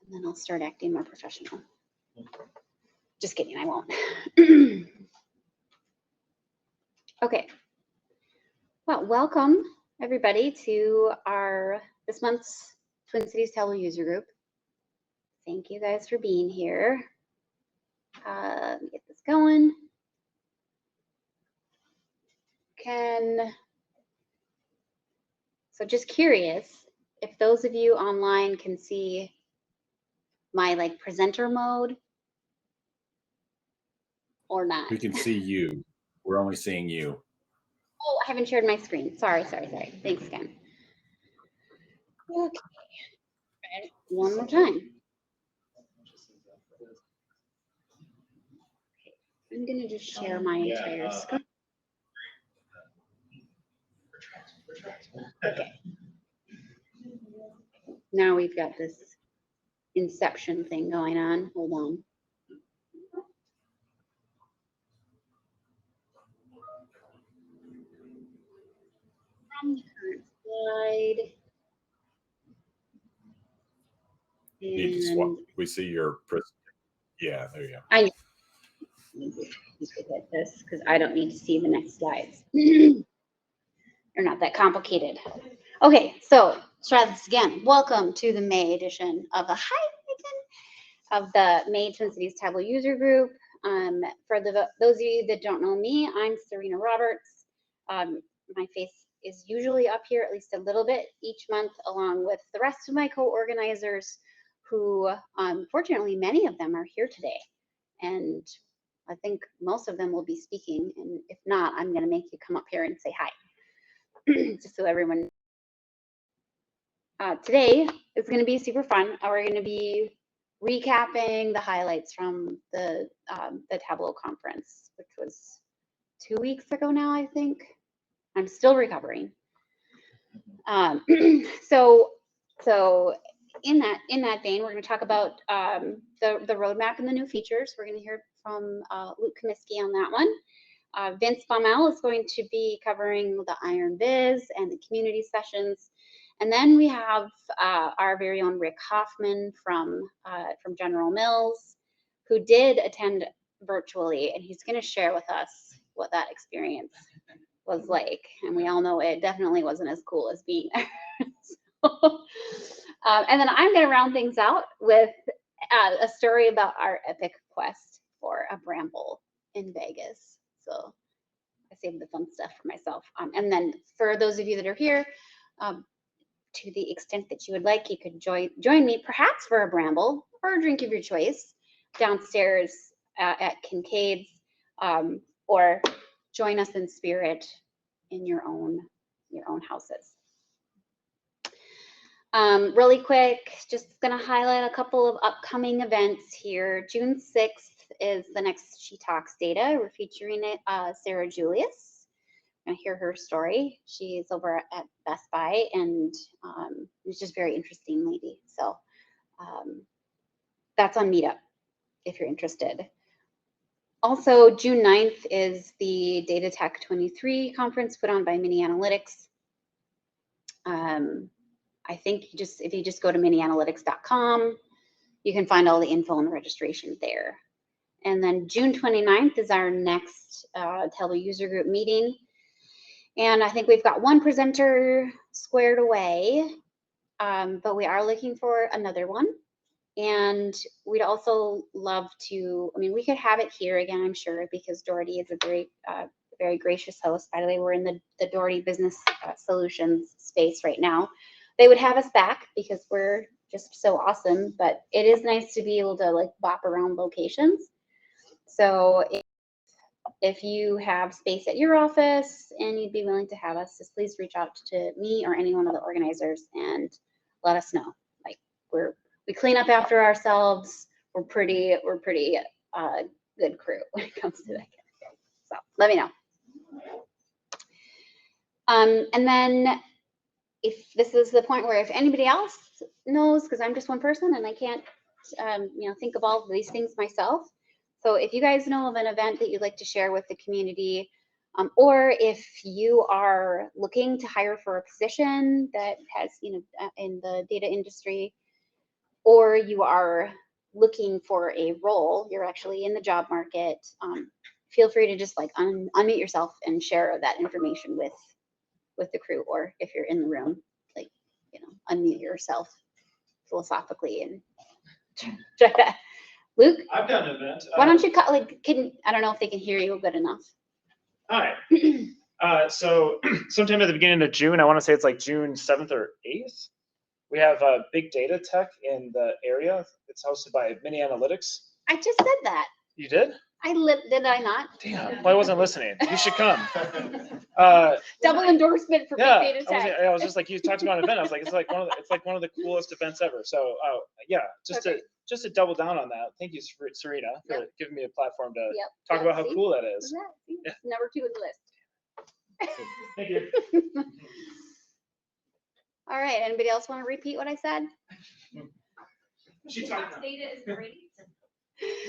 And then I'll start acting more professional. Just kidding, I won't. Okay. Well, welcome everybody to this month's Twin Cities Tableau user group. Thank you guys for being here. Let me get this going. So just curious if those of you online can see my like presenter mode or not. We can see you. We're only seeing you. Oh, I haven't shared my screen. Sorry. Thanks again. Okay. One more time. Okay. I'm going to just share my entire screen. Okay. Now we've got this inception thing going on. Hold on. From the current slide. And we see your yeah, there you go. I need to get this because I don't need to see the next slides. They're not that complicated. Okay, so let's try this again. Welcome to the May edition of the May Twin Cities Tableau user group. For those of you that don't know me, I'm Serena Roberts. My face is usually up here at least a little bit each month, along with the rest of my co-organizers who, fortunately, many of them are here today. And I think most of them will be speaking. And if not, I'm going to make you come up here and say hi, just so everyone. Today is going to be super fun. We're going to be recapping the highlights from the Tableau Conference, which was 2 weeks ago now, I think. I'm still recovering. So in that vein, we're going to talk about the roadmap and the new features. We're going to hear from Luke Comiskey on that one. Vince Baumel is going to be covering the Iron Biz and the community sessions. And then we have our very own Rick Hoffman from General Mills, who did attend virtually, and he's going to share with us what that experience was like. And we all know it definitely wasn't as cool as being there. And then I'm going to round things out with a story about our epic quest for a bramble in Vegas. So I saved the fun stuff for myself. And then for those of you that are here, to the extent that you would like, you could join me perhaps for a bramble or a drink of your choice downstairs at Kincaid's, or join us in spirit in your own houses. Really quick, just going to highlight a couple of upcoming events here. June 6th is the next She Talks Data. We're featuring Sarah Julius. I'm gonna hear her story. She's over at Best Buy, and it's just very interesting lady. So that's on Meetup if you're interested. Also, June 9th is the Data Tech 23 conference put on by Mini Analytics. I think if you just go to minianalytics.com, you can find all the info and registration there. And then June 29th is our next Tableau user group meeting. And I think we've got one presenter squared away, but we are looking for another one. And we'd also love to, we could have it here again, I'm sure, because Doherty is a very gracious host. By the way, we're in the Doherty Business Solutions space right now. They would have us back because we're just so awesome, but it is nice to be able to like bop around locations. So if you have space at your office and you'd be willing to have us, just please reach out to me or any one of the organizers and let us know. Like we clean up after ourselves. We're pretty good crew when it comes to that kind of thing. So let me know. And then if this is the point where if anybody else knows, because I'm just one person and I can't think of all of these things myself. So if you guys know of an event that you'd like to share with the community, or if you are looking to hire for a position that has, in the data industry, or you are looking for a role, you're actually in the job market, feel free to just like unmute yourself and share that information with the crew, or if you're in the room, like, you know, unmute yourself philosophically and try that. Luke? I've done an event. Why don't you cut, like, I don't know if they can hear you good enough. Hi. So sometime at the beginning of June, I want to say it's like June 7th or 8th, we have big data tech in the area. It's hosted by Mini Analytics. I just said that. You did? Did I not? Damn, well, I wasn't listening. You should come. Double endorsement for big data tech. I was just like, you talked about an event. I was like, it's like one of the coolest events ever. So yeah, just to double down on that. Thank you, Serena, for giving me a platform to talk about how cool that is. Yeah. Number 2 in the list. Thank you. All right. Anybody else want to repeat what I said? SheetTalks data is great.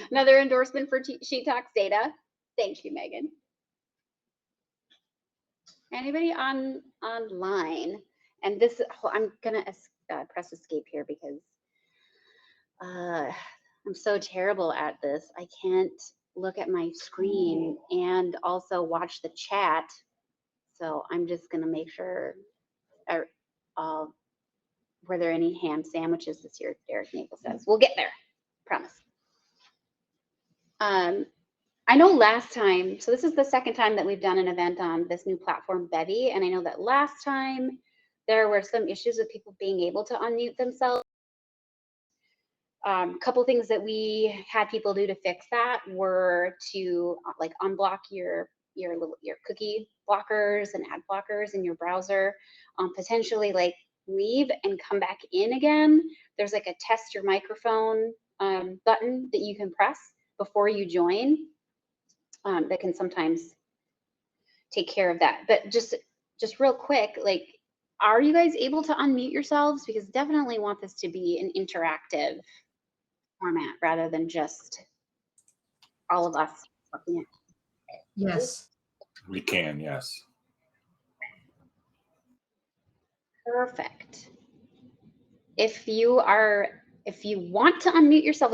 Another endorsement for SheetTalks data. Thank you, Megan. Anybody online? And this, I'm gonna press escape here because I'm so terrible at this. I can't look at my screen and also watch the chat. So I'm just gonna make sure. Were there any ham sandwiches this year? Derek Nagle says. We'll get there. Promise. I know last time, so this is the second time that we've done an event on this new platform, Bevy, and I know that last time there were some issues with people being able to unmute themselves. Couple things that we had people do to fix that were to like unblock your cookie blockers and ad blockers in your browser, potentially like leave and come back in again. There's like a test your microphone button that you can press before you join that can sometimes take care of that. But just real quick, like, are you guys able to unmute yourselves? Because definitely want this to be an interactive format rather than just all of us looking at. Yes. We can, yes. Perfect. If you want to unmute yourself,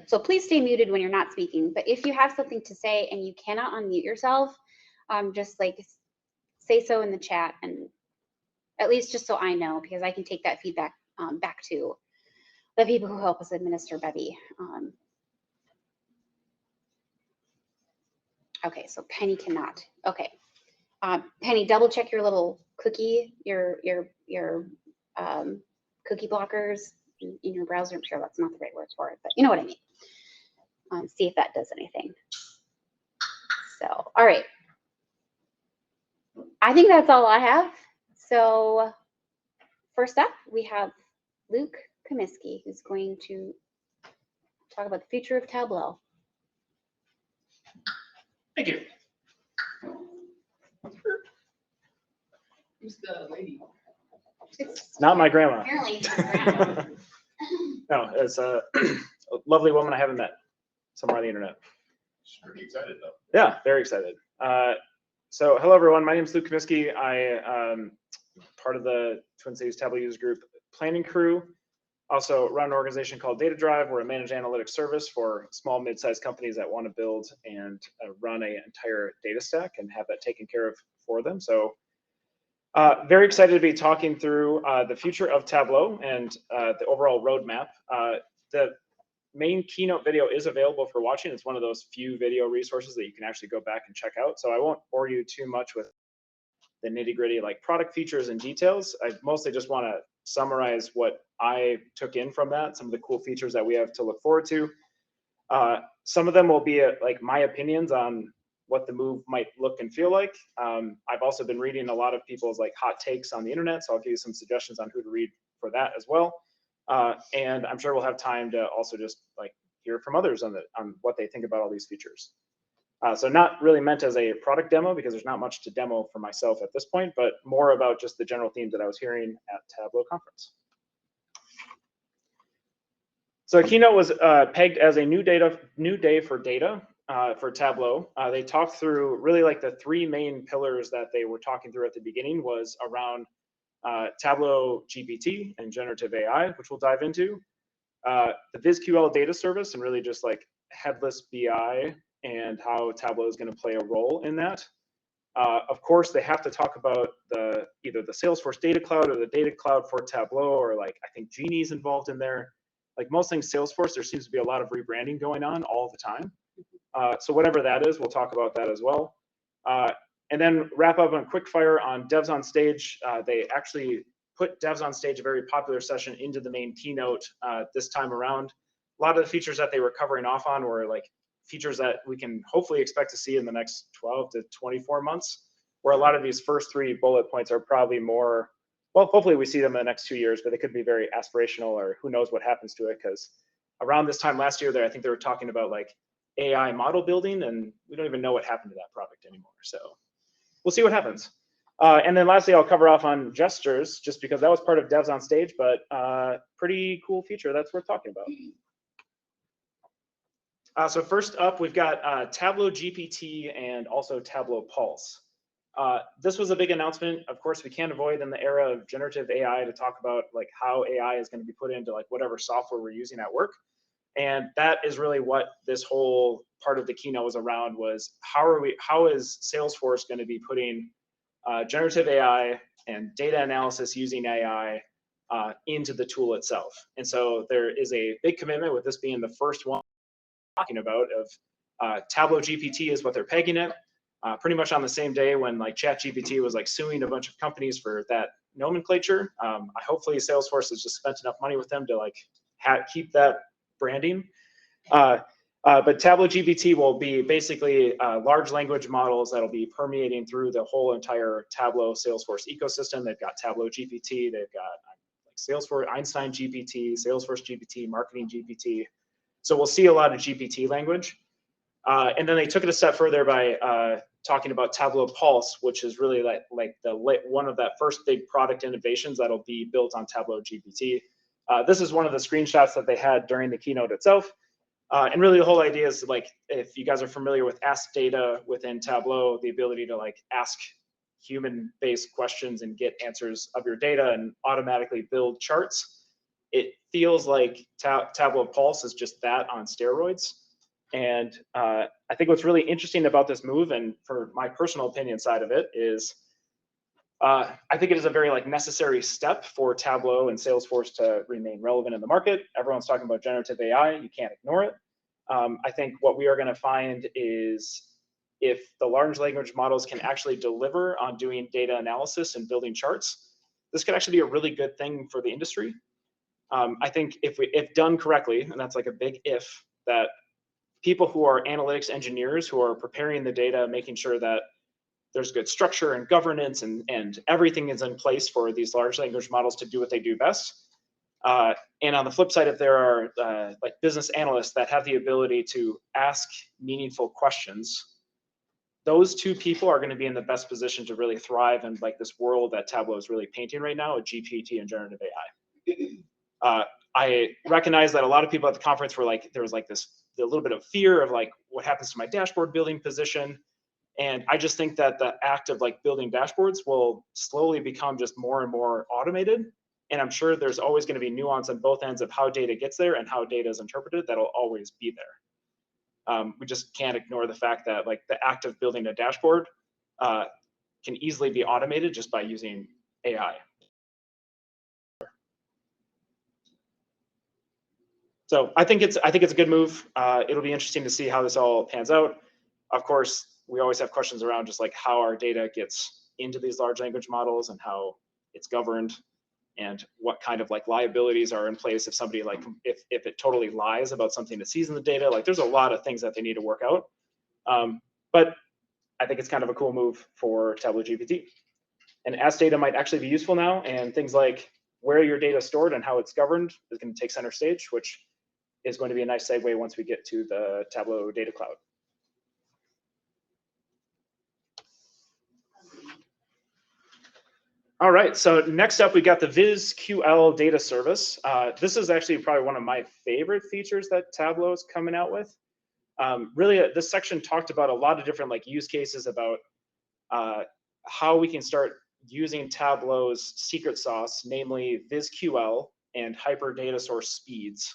so please stay muted when you're not speaking, but if you have something to say and you cannot unmute yourself, just like say so in the chat, and at least just so I know, because I can take that feedback back to the people who help us administer Bevy. Okay, so Penny cannot. Okay, Penny, double check your little cookie, your cookie blockers in your browser. I'm sure that's not the right word for it, but you know what I mean. See if that does anything. So, all right. I think that's all I have. So first up, we have Luke Comiskey, who's going to talk about the future of Tableau. Thank you. Who's the lady? It's Not my grandma. apparently his grandma. No, it's a lovely woman I haven't met somewhere on the internet. She's pretty excited though. Yeah, very excited. So hello everyone, my name is Luke Comiskey. I am part of the Twin Cities Tableau user group planning crew. Also run an organization called Data Drive. We're a managed analytics service for small, mid-sized companies that want to build and run an entire data stack and have that taken care of for them. So very excited to be talking through the future of Tableau and the overall roadmap. The main keynote video is available for watching. It's one of those few video resources that you can actually go back and check out. So I won't bore you too much with the nitty-gritty like product features and details. I mostly just want to summarize what I took in from that, some of the cool features that we have to look forward to. Some of them will be like my opinions on what the move might look and feel like. I've also been reading a lot of people's like hot takes on the internet, so I'll give you some suggestions on who to read for that as well. And I'm sure we'll have time to also just like hear from others on what they think about all these features. So not really meant as a product demo because there's not much to demo for myself at this point, but more about just the general themes that I was hearing at Tableau Conference. So keynote was pegged as a new day for data for Tableau. They talked through really like the three main pillars that they were talking through at the beginning was around Tableau GPT and generative AI, which we'll dive into. the VizQL data service and really just like headless BI and how Tableau is going to play a role in that. Of course, they have to talk about either the Salesforce Data Cloud or the Data Cloud for Tableau, or like I think Genie's involved in there. Like most things Salesforce, there seems to be a lot of rebranding going on all the time. So whatever that is, we'll talk about that as well. And then wrap up on quick fire on Devs on Stage. They actually put Devs on Stage, a very popular session, into the main keynote this time around. A lot of the features that they were covering off on were like features that we can hopefully expect to see in the next 12 to 24 months, where a lot of these first 3 bullet points are probably more, well, hopefully we see them in the next 2 years, but they could be very aspirational, or who knows what happens to it, because around this time last year, I think they were talking about like AI model building, and we don't even know what happened to that project anymore. So we'll see what happens. And then lastly, I'll cover off on gestures, just because that was part of Devs on Stage, but pretty cool feature that's worth talking about. So first up, we've got Tableau GPT and also Tableau Pulse. This was a big announcement. Of course, we can't avoid in the era of generative AI to talk about like how AI is going to be put into like whatever software we're using at work. And that is really what this whole part of the keynote was around, was how is Salesforce going to be putting generative AI and data analysis using AI into the tool itself. And so there is a big commitment, with this being the first one talking about, of Tableau GPT is what they're pegging it. Pretty much on the same day when like ChatGPT was like suing a bunch of companies for that nomenclature. Hopefully Salesforce has just spent enough money with them to like keep that branding. But Tableau GPT will be basically large language models that'll be permeating through the whole entire Tableau Salesforce ecosystem. They've got Tableau GPT, they've got like Salesforce Einstein GPT, Salesforce GPT, Marketing GPT. So we'll see a lot of GPT language. And then they took it a step further by talking about Tableau Pulse, which is really one of that first big product innovations that'll be built on Tableau GPT. This is one of the screenshots that they had during the keynote itself. And really the whole idea is like, if you guys are familiar with Ask Data within Tableau, the ability to like ask human-based questions and get answers of your data and automatically build charts. It feels like Tableau Pulse is just that on steroids. And I think what's really interesting about this move, and for my personal opinion side of it, is I think it is a very like necessary step for Tableau and Salesforce to remain relevant in the market. Everyone's talking about generative AI. You can't ignore it. I think what we are going to find is, if the large language models can actually deliver on doing data analysis and building charts, this could actually be a really good thing for the industry. I think if done correctly, and that's like a big if, that people who are analytics engineers who are preparing the data, making sure that there's good structure and governance and everything is in place for these large language models to do what they do best. And on the flip side, if there are like business analysts that have the ability to ask meaningful questions, those two people are going to be in the best position to really thrive in like this world that Tableau is really painting right now with GPT and generative AI. I recognize that a lot of people at the conference were like, there was like a little bit of fear of like, what happens to my dashboard building position? And I just think that the act of like building dashboards will slowly become just more and more automated. And I'm sure there's always going to be nuance on both ends of how data gets there and how data is interpreted. That'll always be there. We just can't ignore the fact that like the act of building a dashboard can easily be automated just by using AI. So I think it's a good move. It'll be interesting to see how this all pans out. Of course, we always have questions around just like how our data gets into these large language models and how it's governed, and what kind of like liabilities are in place if somebody like if it totally lies about something that sees in the data. Like there's a lot of things that they need to work out. But I think it's kind of a cool move for Tableau GPT. And Ask Data might actually be useful now, and things like where your data is stored and how it's governed is going to take center stage, which is going to be a nice segue once we get to the Tableau Data Cloud. All right, so next up we got the VizQL data service. This is actually probably one of my favorite features that Tableau is coming out with. Really, this section talked about a lot of different like use cases about how we can start using Tableau's secret sauce, namely VizQL and hyper data source speeds,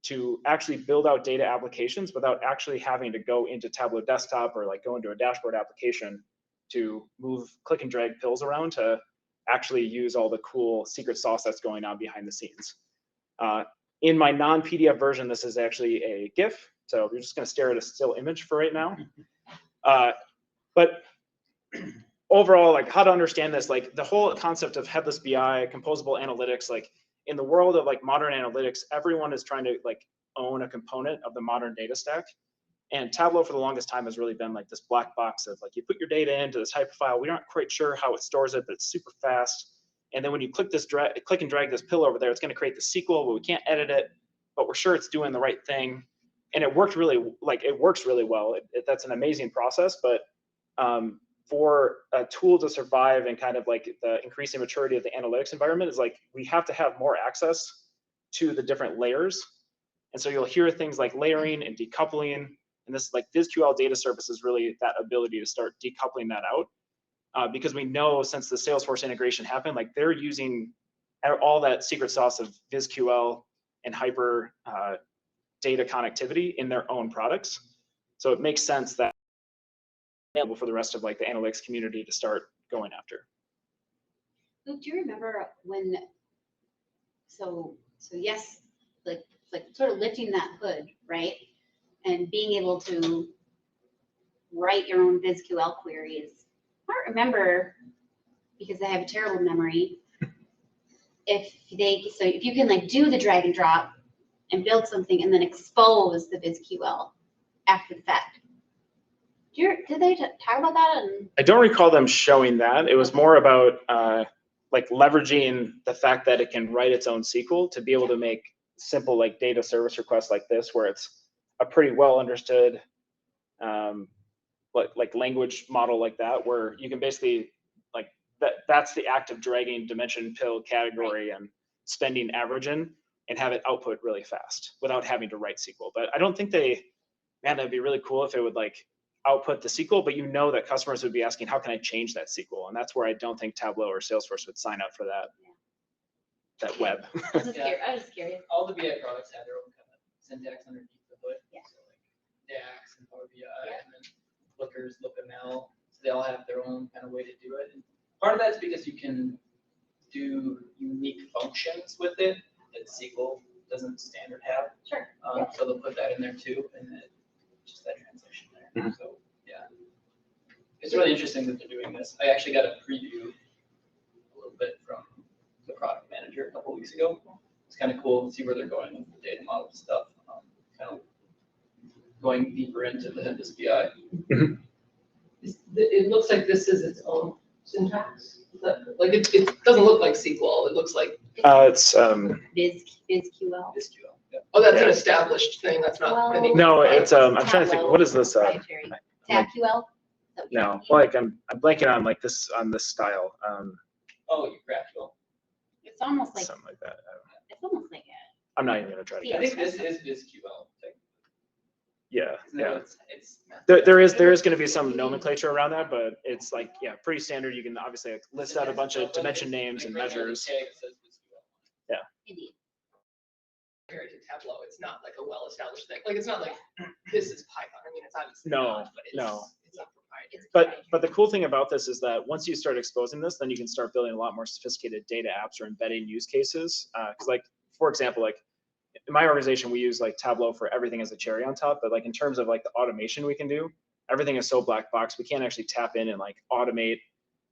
to actually build out data applications without actually having to go into Tableau desktop or like go into a dashboard application to move, click and drag pills around to actually use all the cool secret sauce that's going on behind the scenes. In my non-PDF version, this is actually a GIF. So we're just going to stare at a still image for right now. But overall, like how to understand this, like the whole concept of headless BI, composable analytics, like in the world of like modern analytics, everyone is trying to like own a component of the modern data stack. And Tableau for the longest time has really been like this black box of like you put your data into this hyperfile. We aren't quite sure how it stores it, but it's super fast. And then when you click and drag this pill over there, it's going to create the SQL, but we can't edit it, but we're sure it's doing the right thing. And it works really well. That's an amazing process, but for a tool to survive and kind of like the increasing maturity of the analytics environment is like we have to have more access to the different layers. And so you'll hear things like layering and decoupling, and this like VizQL data service is really that ability to start decoupling that out. Because we know since the Salesforce integration happened, like they're using all that secret sauce of VizQL and hyper data connectivity in their own products. So it makes sense that available for the rest of like the analytics community to start going after. Luke, do you remember when, so yes, like sort of lifting that hood, right? And being able to write your own VizQL queries. I don't remember, because I have a terrible memory, if you can like do the drag and drop and build something and then expose the VizQL after the fact. Did they talk about that? I don't recall them showing that. It was more about like leveraging the fact that it can write its own SQL to be able to make simple like data service requests like this, where it's a pretty well understood like language model like that, where you can basically like that's the act of dragging dimension, pill, category, and spending average in, and have it output really fast without having to write SQL. But I don't think man, that'd be really cool if it would like output the SQL, but you know that customers would be asking, how can I change that SQL? And that's where I don't think Tableau or Salesforce would sign up for that, that web. I was just curious. All the BI products have their own kind of syntax underneath the hood. Yeah. So like DAX and Power BI, and then Lookers, LookML, so they all have their own kind of way to do it. And part of that's because you can do unique functions with it that SQL doesn't standard have. Sure. So they'll put that in there too, and then just that translation there. Mhm. So yeah, it's really interesting that they're doing this. I actually got a preview a little bit from the product manager a couple of weeks ago. It's kind of cool to see where they're going with the data model stuff. Kind of going deeper into the headless BI. It looks like this is its own syntax. Like it doesn't look like SQL. It looks like It's VizQL. SQL. Yeah. oh, that's an Yeah. established thing. That's not Well, any. no, it's I'm trying to think. Tableau What is this? proprietary. TabQL? No, like I'm blanking on like this style. Oh, you GraphQL. It's almost like Something like that. it's almost like I'm not even gonna try to Yeah. I guess. think this is VizQL. Yeah, Isn't that yeah. what it's There is going to be some nomenclature around that, but it's like, yeah, pretty standard. You can obviously like list out a bunch of dimension names and measures. Indeed. Compared to Tableau, it's not like a well-established thing. Like it's not like this is Python. I mean, it's obviously No, not, but it's no. it's not proprietary. But the cool thing about this is that once you start exposing this, then you can start building a lot more sophisticated data apps or embedding use cases. Because like, for example, like in my organization, we use like Tableau for everything as a cherry on top. But like in terms of like the automation we can do, everything is so black box. We can't actually tap in and like automate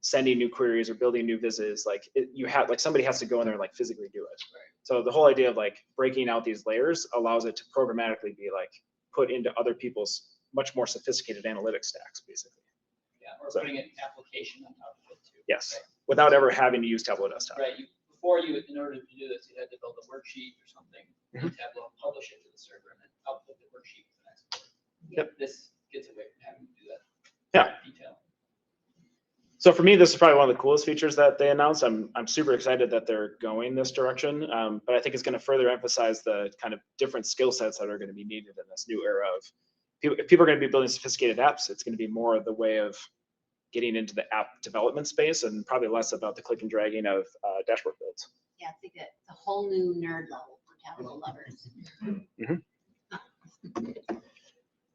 sending new queries or building new vises. Like you have like somebody has to go in there and like physically do it. Right. So the whole idea of like breaking out these layers allows it to programmatically be like put into other people's much more sophisticated analytics stacks, basically. Yeah, or So- putting an application on top of it too. Yes, Right. without ever having to use Tableau Desktop. Right, in order to do this, you had to build a worksheet or something, in Tableau, publish it to the server, and then output the worksheet with an export. Yep. This gets away from having to do that. Yeah. Detail. So for me, this is probably one of the coolest features that they announced. I'm super excited that they're going this direction, but I think it's going to further emphasize the kind of different skill sets that are going to be needed in this new era of if people are going to be building sophisticated apps. It's going to be more of the way of getting into the app development space and probably less about the click and dragging of dashboard builds. Yeah, it's like a whole new nerd level for Tableau lovers.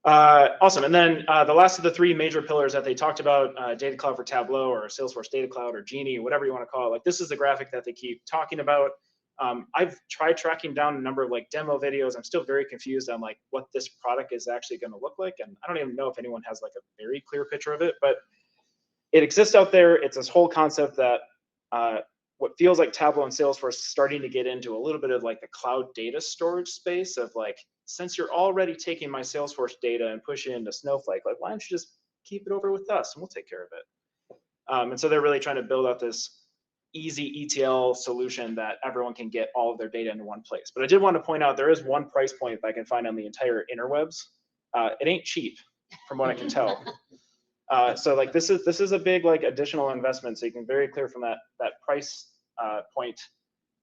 Awesome. And then the last of the three major pillars that they talked about, Data Cloud for Tableau or Salesforce Data Cloud or Genie, whatever you want to call it. Like this is the graphic that they keep talking about. I've tried tracking down a number of like demo videos. I'm still very confused on like what this product is actually going to look like. And I don't even know if anyone has like a very clear picture of it, but it exists out there. It's this whole concept that what feels like Tableau and Salesforce is starting to get into a little bit of like the cloud data storage space of like, since you're already taking my Salesforce data and pushing it into Snowflake, like why don't you just keep it over with us and we'll take care of it. And so they're really trying to build out this easy ETL solution that everyone can get all of their data into one place. But I did want to point out there is one price point that I can find on the entire interwebs. It ain't cheap from what I can tell. So like this is a big like additional investment. So you can very clear from that price point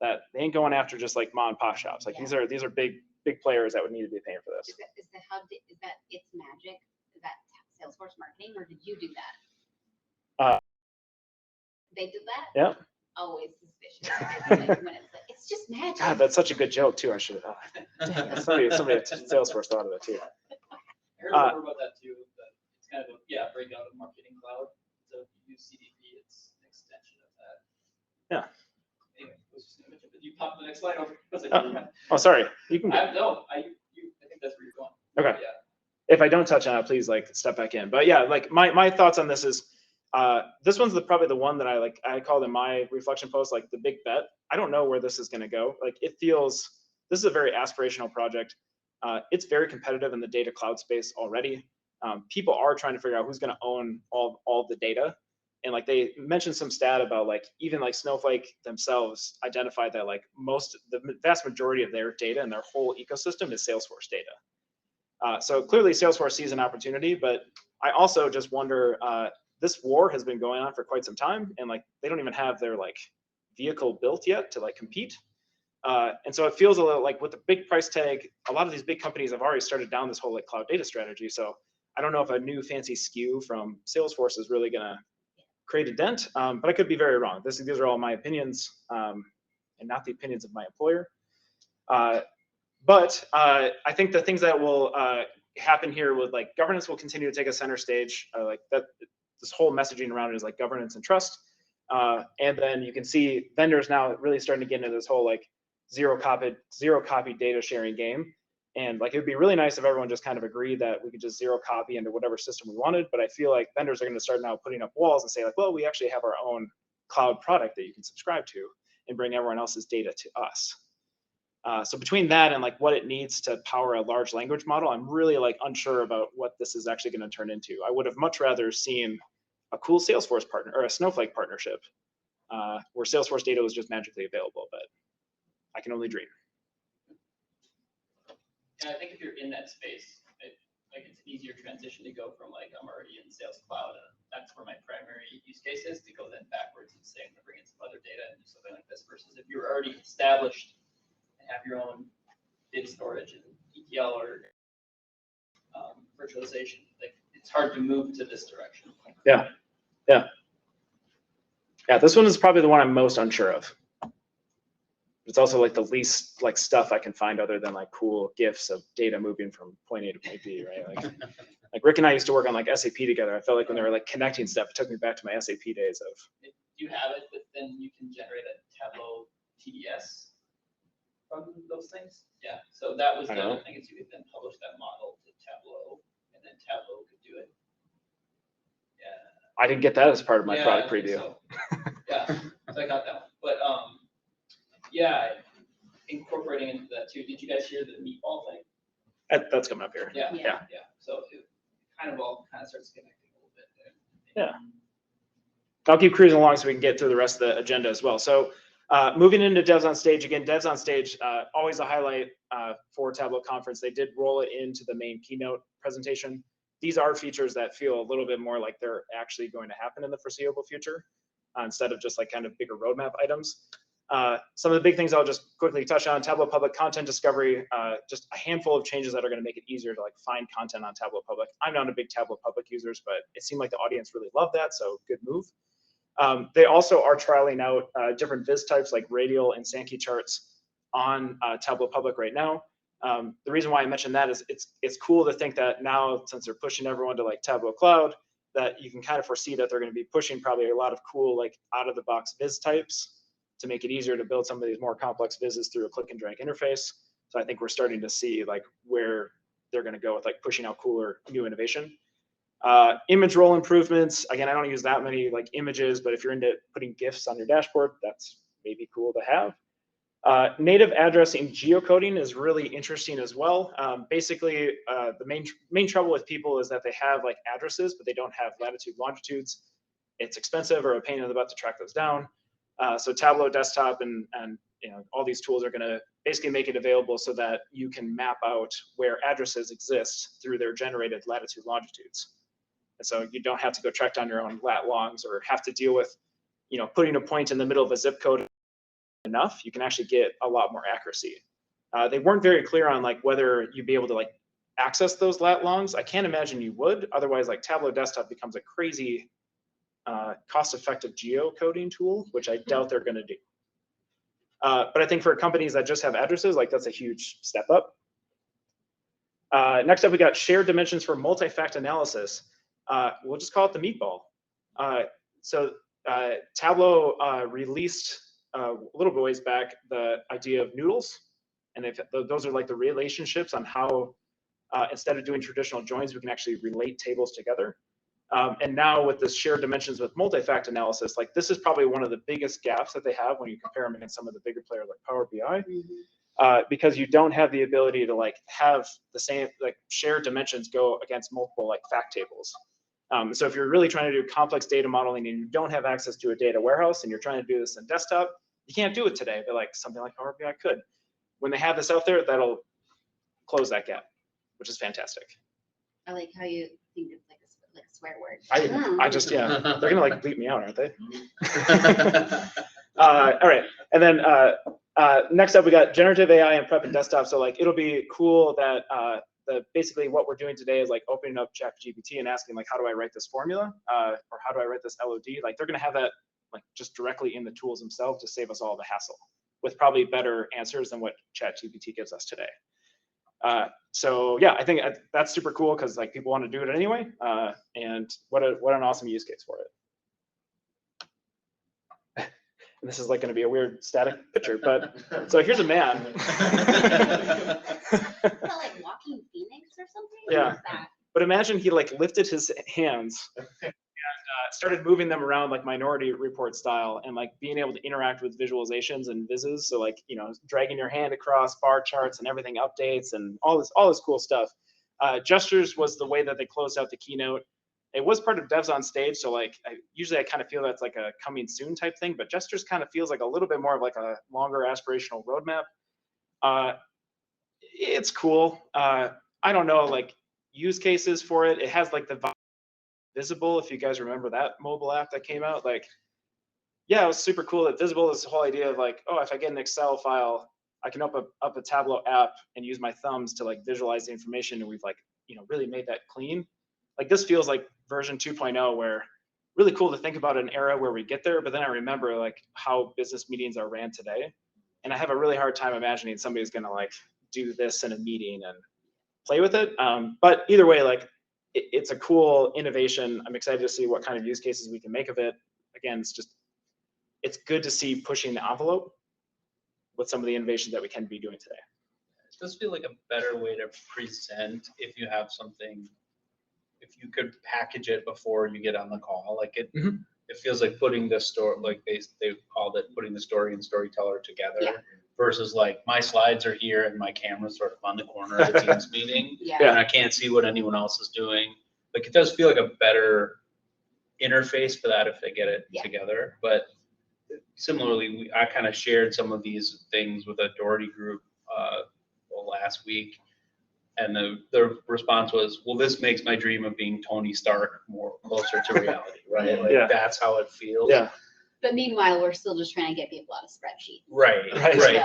that they ain't going after just like mom and pop shops. Like Yeah. these are big players that would need to be paying for this. Is that it's magic? Is that Salesforce marketing, or did you do that? They did that? Yeah. Always suspicious. Like, when it's just magic. God, that's such a good joke too. I should have. Somebody at Salesforce thought of it too. I heard more about that too, but it's kind of a breakout of Marketing Cloud. So if you use CDP, it's an extension of that. Yeah. Anyway, I was just gonna mention, but you popped the next slide over. I was like, Oh, sorry. You can. I think that's where you're going. Okay. Yeah. If I don't touch on it, please like step back in. But yeah, like my thoughts on this is this one's probably the one that I called in my reflection post like the big bet. I don't know where this is going to go. Like it feels this is a very aspirational project. It's very competitive in the data cloud space already. People are trying to figure out who's going to own all the data. And like they mentioned some stat about like even like Snowflake themselves identified that like the vast majority of their data and their whole ecosystem is Salesforce data. So clearly Salesforce sees an opportunity, but I also just wonder, this war has been going on for quite some time and like they don't even have their like vehicle built yet to like compete. And so it feels a little like with the big price tag, a lot of these big companies have already started down this whole like cloud data strategy. So I don't know if a new fancy SKU from Salesforce is really gonna create a dent, but I could be very wrong. These are all my opinions and not the opinions of my employer. But I think the things that will happen here with like governance will continue to take a center stage. Like that, this whole messaging around it is like governance and trust. And then you can see vendors now really starting to get into this whole like zero copy data sharing game. And like it would be really nice if everyone just kind of agreed that we could just zero copy into whatever system we wanted. But I feel like vendors are going to start now putting up walls and say like, well, we actually have our own cloud product that you can subscribe to and bring everyone else's data to us. So between that and like what it needs to power a large language model, I'm really like unsure about what this is actually going to turn into. I would have much rather seen a cool Salesforce partner or a Snowflake partnership where Salesforce data was just magically available, but I can only dream. And I think if you're in that space, like it's an easier transition to go from like I'm already in Sales Cloud and that's where my primary use case is to go then backwards and say I'm going to bring in some other data and do something like this versus if you're already established and have your own data storage and ETL or virtualization, like it's hard to move to this direction. Yeah. This one is probably the one I'm most unsure of. It's also like the least like stuff I can find other than like cool GIFs of data moving from point A to point B, right? Like Rick and I used to work on like SAP together. I felt like when they were like connecting stuff, it took me back to my SAP days of. If you have it, but then you can generate a Tableau TDS from those things. Yeah, so that was the other thing is you could then publish that model to Tableau and then Tableau could do it. Yeah. I didn't get that as part of my product I think preview. So. Yeah, so I got that one. But yeah, incorporating into that too. Did you guys hear the meatball thing? That's coming up here. Yeah. Yeah. So it kind of starts connecting a little bit there. Yeah. I'll keep cruising along so we can get through the rest of the agenda as well. So moving into Devs on Stage, again, Devs on Stage, always a highlight for Tableau Conference. They did roll it into the main keynote presentation. These are features that feel a little bit more like they're actually going to happen in the foreseeable future instead of just like kind of bigger roadmap items. Some of the big things I'll just quickly touch on: Tableau Public content discovery, just a handful of changes that are going to make it easier to like find content on Tableau Public. I'm not a big Tableau Public users, but it seemed like the audience really loved that, so good move. They also are trialing out different viz types like radial and Sankey charts on Tableau Public right now. The reason why I mentioned that is it's cool to think that now, since they're pushing everyone to like Tableau Cloud, that you can kind of foresee that they're going to be pushing probably a lot of cool like out of the box viz types to make it easier to build some of these more complex vizzes through a click and drag interface. So I think we're starting to see like where they're going to go with like pushing out cooler new innovation. Image role improvements. Again, I don't use that many like images, but if you're into putting GIFs on your dashboard, that's maybe cool to have. Native addressing geocoding is really interesting as well. Basically, the main trouble with people is that they have like addresses, but they don't have latitude, longitudes. It's expensive or a pain in the butt to track those down. So Tableau Desktop and all these tools are going to basically make it available so that you can map out where addresses exist through their generated latitude, longitudes. And so you don't have to go track down your own lat longs or have to deal with, putting a point in the middle of a zip code enough. You can actually get a lot more accuracy. They weren't very clear on like whether you'd be able to like access those lat longs. I can't imagine you would. Otherwise, like Tableau Desktop becomes a crazy cost-effective geocoding tool, which I doubt they're going to do. But I think for companies that just have addresses, like that's a huge step up. Next up, we got shared dimensions for multi-fact analysis. We'll just call it the meatball. So Tableau released a little bit ways back the idea of noodles, and those are like the relationships on how instead of doing traditional joins, we can actually relate tables together. And now with this shared dimensions with multi-fact analysis, like this is probably one of the biggest gaps that they have when you compare them against some of the bigger players like Power BI, because you don't have the ability to like have the same like shared dimensions go against multiple like fact tables. So if you're really trying to do complex data modeling and you don't have access to a data warehouse and you're trying to do this in desktop, you can't do it today, but like something like Power BI could. When they have this out there, that'll close that gap, which is fantastic. I like how you think it's like a swear word. I just, yeah, they're gonna like bleep me out, aren't they? All right, and then next up we got generative AI and prep and desktop. So like it'll be cool that basically what we're doing today is like opening up ChatGPT and asking like, how do I write this formula, or how do I write this LOD? Like they're gonna have that like just directly in the tools themselves to save us all the hassle, with probably better answers than what ChatGPT gives us today. So yeah, I think that's super cool because like people want to do it anyway, and what an awesome use case for it. And this is like going to be a weird static picture, but so here's a man. Is that like walking Phoenix or something? Yeah. What is that? But imagine he like lifted his hands and started moving them around like Minority Report style, and like being able to interact with visualizations and vizzes. So like dragging your hand across bar charts and everything updates and all this cool stuff. Gestures was the way that they closed out the keynote. It was part of Devs on Stage, so like usually I kind of feel that's like a coming soon type thing, but gestures kind of feels like a little bit more of like a longer aspirational roadmap. It's cool. I don't know like use cases for it. It has like the Visible, if you guys remember that mobile app that came out, like, yeah, it was super cool. That Visible is the whole idea of like, oh, if I get an Excel file, I can open up a Tableau app and use my thumbs to like visualize the information, and we've like, really made that clean. Like this feels like version 2.0, where really cool to think about an era where we get there, but then I remember like how business meetings are ran today, and I have a really hard time imagining somebody's gonna like do this in a meeting and play with it. But either way, like it's a cool innovation. I'm excited to see what kind of use cases we can make of it. Again, it's good to see pushing the envelope with some of the innovations that we can be doing today. It does feel like a better way to present if you have something, if you could package it before you get on the call. Like it feels like putting the story, like they called it putting the story and storyteller together, versus like my slides are here and my camera's sort of on the corner of the Teams meeting, and I can't see what anyone else is doing. Like it does feel like a better interface for that if they get it together. But similarly, I kind of shared some of these things with a Doherty group last week, and the response was, well, this makes my dream of being Tony Stark more closer to reality, right? Like that's how it feels. Yeah. But meanwhile, we're still just trying to get people out of spreadsheets. Right.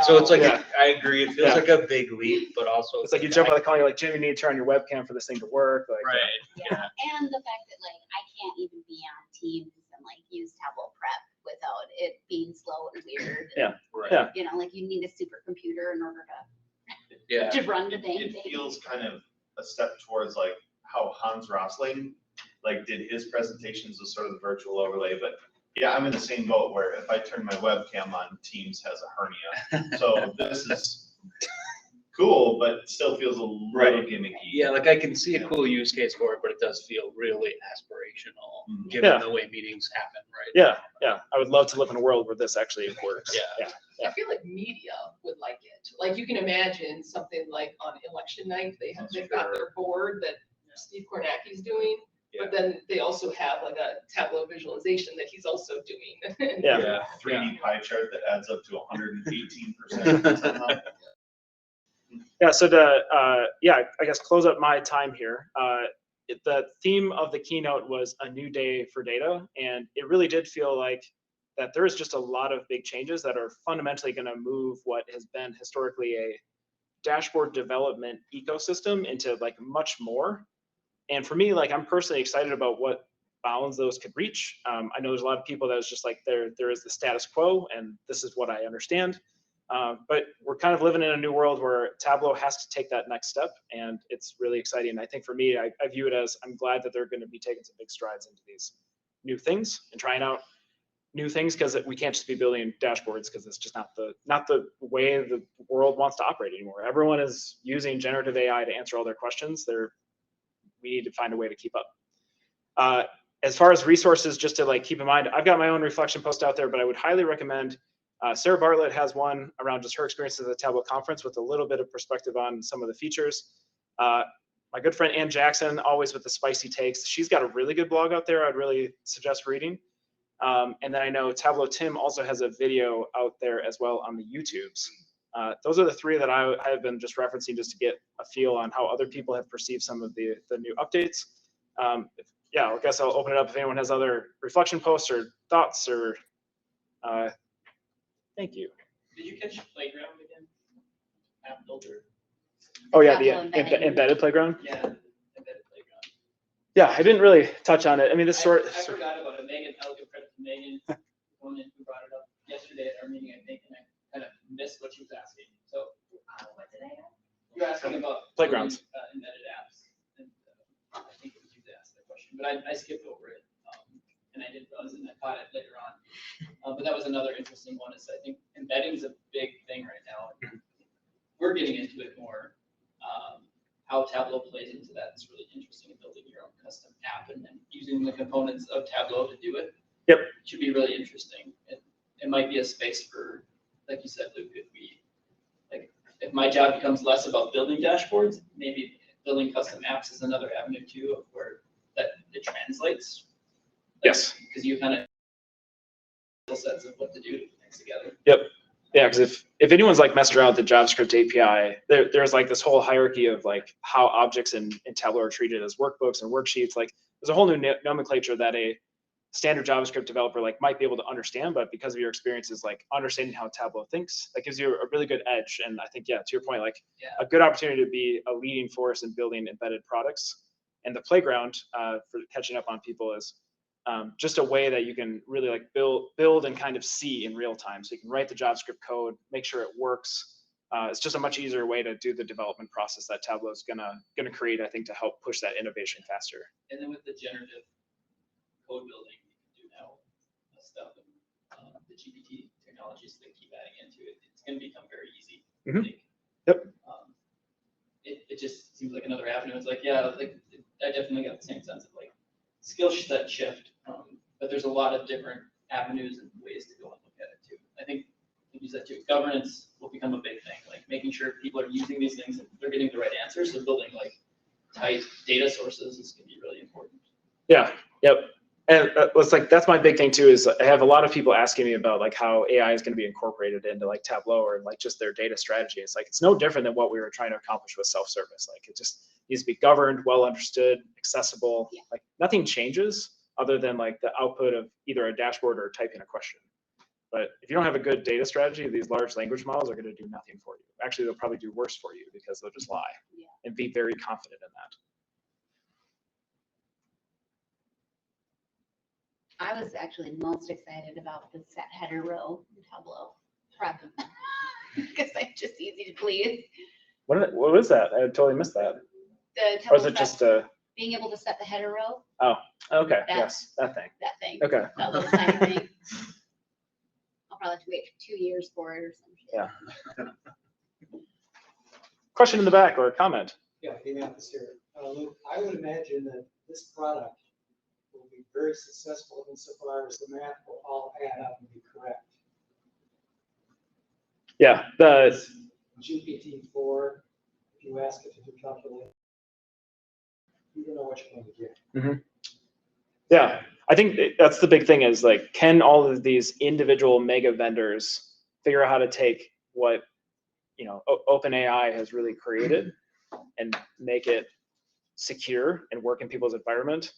So, So it's like, I agree. It feels like a big leap, but also it's like you jump on the call, you're like, Jim, you need to turn on your webcam for this thing to work. Like, And the fact that like I can't even be on Teams and like use Tableau Prep without it being slow and weird. Yeah. Right. Yeah. You know, like you need a supercomputer in order Yeah. to run the dang It thing. feels kind of a step towards like how Hans Rosling like did his presentations with sort of the virtual overlay, but yeah, I'm in the same boat where if I turn my webcam on, Teams has a hernia. So this is cool, but still feels a little Right. gimmicky. Yeah, like I can see a cool use case for it, but it does feel really aspirational, Mhm. given Yeah. the way meetings happen, right? Yeah. I would love to live in a world where this actually works. Yeah. I feel like media would like it. Like you can imagine something like on election night, they've got their board that Steve Kornacki's doing, Yeah. but then they also have like a Tableau visualization that he's also doing. Yeah. Yeah. 3D pie chart that adds up to 118% somehow. Yeah, so to I guess close up my time here. The theme of the keynote was a new day for data, and it really did feel like that there is just a lot of big changes that are fundamentally going to move what has been historically a dashboard development ecosystem into like much more. And for me, like I'm personally excited about what bounds those could reach. I know there's a lot of people that was just like there is the status quo, and this is what I understand. But we're kind of living in a new world where Tableau has to take that next step, and it's really exciting. I think for me, I view it as I'm glad that they're going to be taking some big strides into these new things and trying out new things, because we can't just be building dashboards, because it's just not the way the world wants to operate anymore. Everyone is using generative AI to answer all their questions. We need to find a way to keep up. As far as resources, just to like keep in mind, I've got my own reflection post out there, but I would highly recommend. Sarah Bartlett has one around just her experiences at the Tableau Conference with a little bit of perspective on some of the features. My good friend Ann Jackson, always with the spicy takes. She's got a really good blog out there I'd really suggest reading. And then I know Tableau Tim also has a video out there as well on the YouTubes. Those are the three that I have been just referencing just to get a feel on how other people have perceived some of the new updates. I guess I'll open it up if anyone has other reflection posts or thoughts or thank you. Did you catch Playground again? App Builder? Oh yeah, the Tableau embedded playground. Yeah, embedded Playground. Yeah, I didn't really touch on it. I mean, this sort. I forgot about it. Megan, I'll give credit to Megan, who brought it up yesterday at our meeting, I think, and I kind of missed what she was asking. So What did I ask? you're asking about Playgrounds. building, embedded apps, and I think it was you that asked that question, but I skipped over it, and I didn't realize it, and I caught it later on. But that was another interesting one. Is I think embedding is a big thing right now. We're getting into it more. How Tableau plays into that is really interesting. Building your own custom app and then using the components of Tableau to do it. Yep. Should be really interesting. It might be a space for, like you said, Luke, if my job becomes less about building dashboards, maybe building custom apps is another avenue too, of where that it translates. Yes. Because you kind of skill sets of what to do to put things together. Yep. Yeah, because if anyone's like messed around with the JavaScript API, there's like this whole hierarchy of like how objects in Tableau are treated as workbooks and worksheets. Like there's a whole new nomenclature that a standard JavaScript developer like might be able to understand, but because of your experiences, like understanding how Tableau thinks, that gives you a really good edge. And I think, yeah, to your point, like a good opportunity to be a leading force in building embedded products. And the playground for catching up on people is just a way that you can really like build and kind of see in real time. So you can write the JavaScript code, make sure it works. It's just a much easier way to do the development process that Tableau is gonna create, I think, to help push that innovation faster. And then with the generative code building, you can do now stuff, and the GPT technologies they keep adding into it, it's going to become very easy. Mhm. I think. Yep. It just seems like another avenue. It's like, yeah, like I definitely got the same sense of like skill set shift, but there's a lot of different avenues and ways to go and look at it too. I think you said too, governance will become a big thing, like making sure people are using these things and they're getting the right answers. So building like tight data sources is going to be really important. Yeah. Yep. And it's like that's my big thing too. Is I have a lot of people asking me about like how AI is going to be incorporated into like Tableau or like just their data strategy. It's like it's no different than what we were trying to accomplish with self-service. Like it just needs to be governed, well understood, accessible. Yeah. Like nothing changes other than like the output of either a dashboard or typing a question. But if you don't have a good data strategy, these large language models are going to do nothing for you. Actually, they'll probably do worse for you because they'll just lie and be very confident in that. I was actually most excited about the set header row in Tableau prep because I'm just easy to please. What was that? I totally missed that. The Or Tableau is it prep, just a? being able to set the header row, Okay. That- Yes, that thing. that thing, Okay. that little tiny thing. I'll probably have to wait for 2 years for it or something. Yeah. Question in the back or a comment? Yeah, Mathis here. Luke, I would imagine that this product will be very successful insofar as the math will all add up and be correct. Yeah. The GPT-4, if you ask it to do calculation, you don't know what you're going to get. Yeah, I think that's the big thing is like, can all of these individual mega vendors figure out how to take what, OpenAI has really created and make it secure and work in people's environment,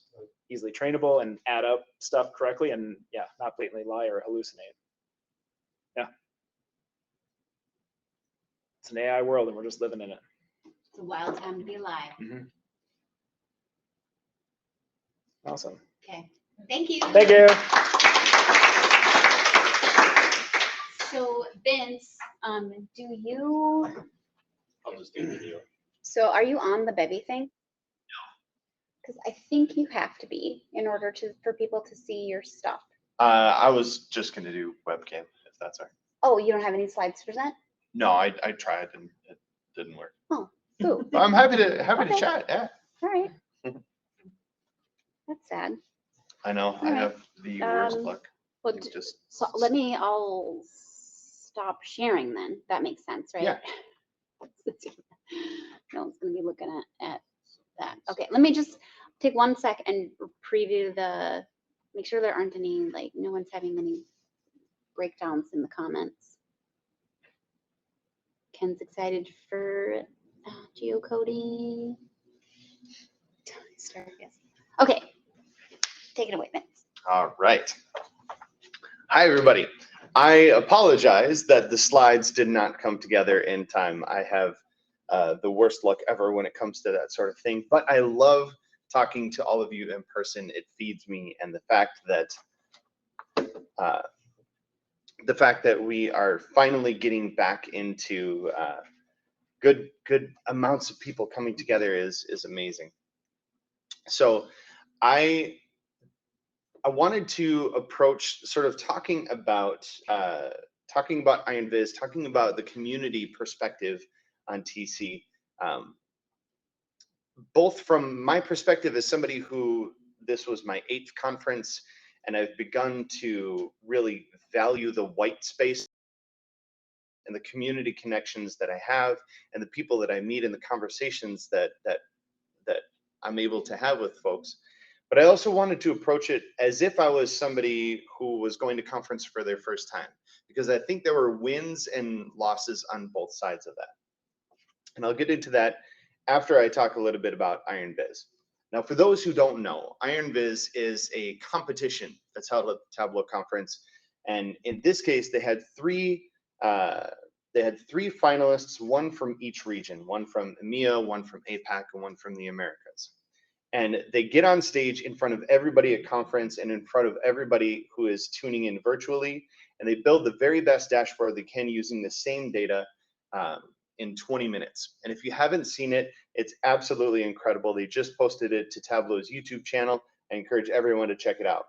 easily trainable and add up stuff correctly and not blatantly lie or hallucinate. Yeah. It's an AI world and we're just living in it. It's a wild time to be alive. Awesome. Okay, thank you. Thank you. So Vince, do you, I'll just do video. so are you on the Bevy thing? No. Because I think you have to be in order for people to see your stuff. I was just gonna do webcam, if that's all right. Oh, you don't have any slides to present? No, I tried and it didn't work. Ooh, But I'm happy to Okay. chat, yeah. all right. That's sad. I know, I All right. have the worst Um, luck. Well, It's just. so I'll stop sharing then. That makes sense, right? Yeah. No one's gonna be looking at that. Okay, let me just take 1 sec and preview make sure there aren't any, like, no one's having any breakdowns in the comments. Ken's excited for geocoding. Okay, take it away, Vince. All right. Hi, everybody. I apologize that the slides did not come together in time. I have the worst luck ever when it comes to that sort of thing, but I love talking to all of you in person. It feeds me, and the fact that we are finally getting back into good amounts of people coming together is amazing. So I wanted to approach sort of talking about Iron Viz, talking about the community perspective on TC, both from my perspective as somebody who this was my 8th conference, and I've begun to really value the white space and the community connections that I have and the people that I meet and the conversations that I'm able to have with folks. But I also wanted to approach it as if I was somebody who was going to conference for their first time, because I think there were wins and losses on both sides of that. And I'll get into that after I talk a little bit about Iron Viz. Now, for those who don't know, Iron Viz is a competition that's held at the Tableau Conference. And in this case, they had three finalists, one from each region, one from EMEA, one from APAC, and one from the Americas. And they get on stage in front of everybody at conference and in front of everybody who is tuning in virtually, and they build the very best dashboard they can using the same data in 20 minutes. And if you haven't seen it, it's absolutely incredible. They just posted it to Tableau's YouTube channel. I encourage everyone to check it out.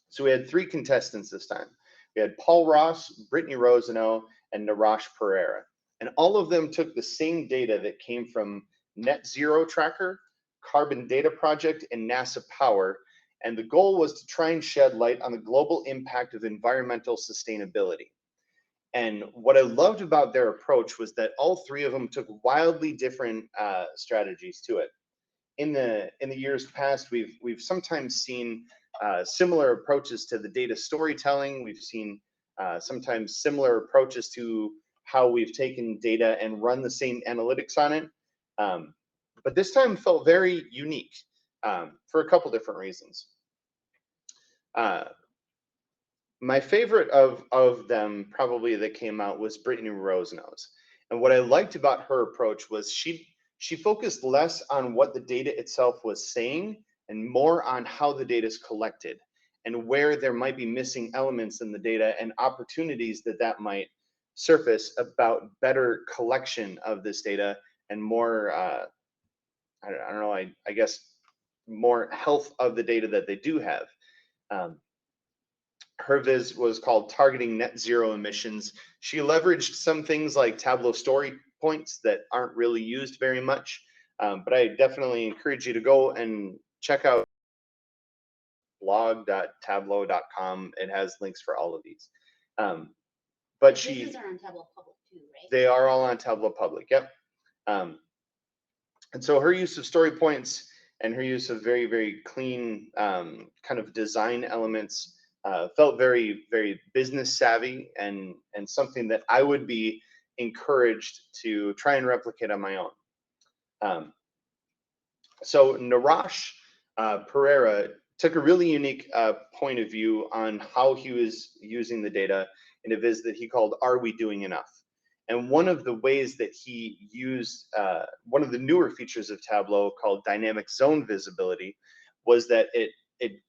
So we had 3 contestants this time. We had Paul Ross, Brittany Rosano, and Narash Pereira. And all of them took the same data that came from Net Zero Tracker, Carbon Data Project, and NASA Power. And the goal was to try and shed light on the global impact of environmental sustainability. And what I loved about their approach was that all 3 of them took wildly different strategies to it. In the years past, we've sometimes seen similar approaches to the data storytelling. We've seen sometimes similar approaches to how we've taken data and run the same analytics on it. But this time felt very unique for a couple different reasons. My favorite of them probably that came out was Brittany Rosano's. And what I liked about her approach was she focused less on what the data itself was saying and more on how the data is collected. and where there might be missing elements in the data and opportunities that might surface about better collection of this data and more, I don't know, I guess, more health of the data that they do have. Her viz was called Targeting Net Zero Emissions. She leveraged some things like Tableau story points that aren't really used very much, but I definitely encourage you to go and check out blog.tableau.com. It has links for all of these. But These are on Tableau Public too, right? they are all on Tableau Public, yep. And so her use of story points and her use of very, very clean kind of design elements felt very, very business savvy and something that I would be encouraged to try and replicate on my own. So Naresh Pereira took a really unique point of view on how he was using the data in a viz that he called "Are We Doing Enough?" And one of the ways that he used one of the newer features of Tableau called dynamic zone visibility was that it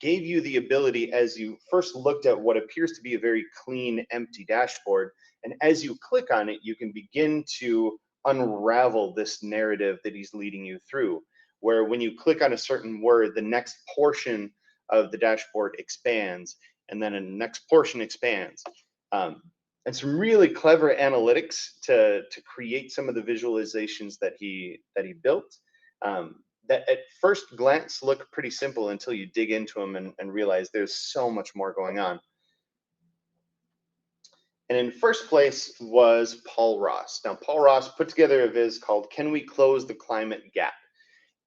gave you the ability, as you first looked at what appears to be a very clean, empty dashboard, and as you click on it, you can begin to unravel this narrative that he's leading you through, where when you click on a certain word, the next portion of the dashboard expands, and then the next portion expands. And some really clever analytics to create some of the visualizations that he built that at first glance look pretty simple until you dig into them and realize there's so much more going on. And in first place was Paul Ross. Now, Paul Ross put together a viz called "Can We Close the Climate Gap?"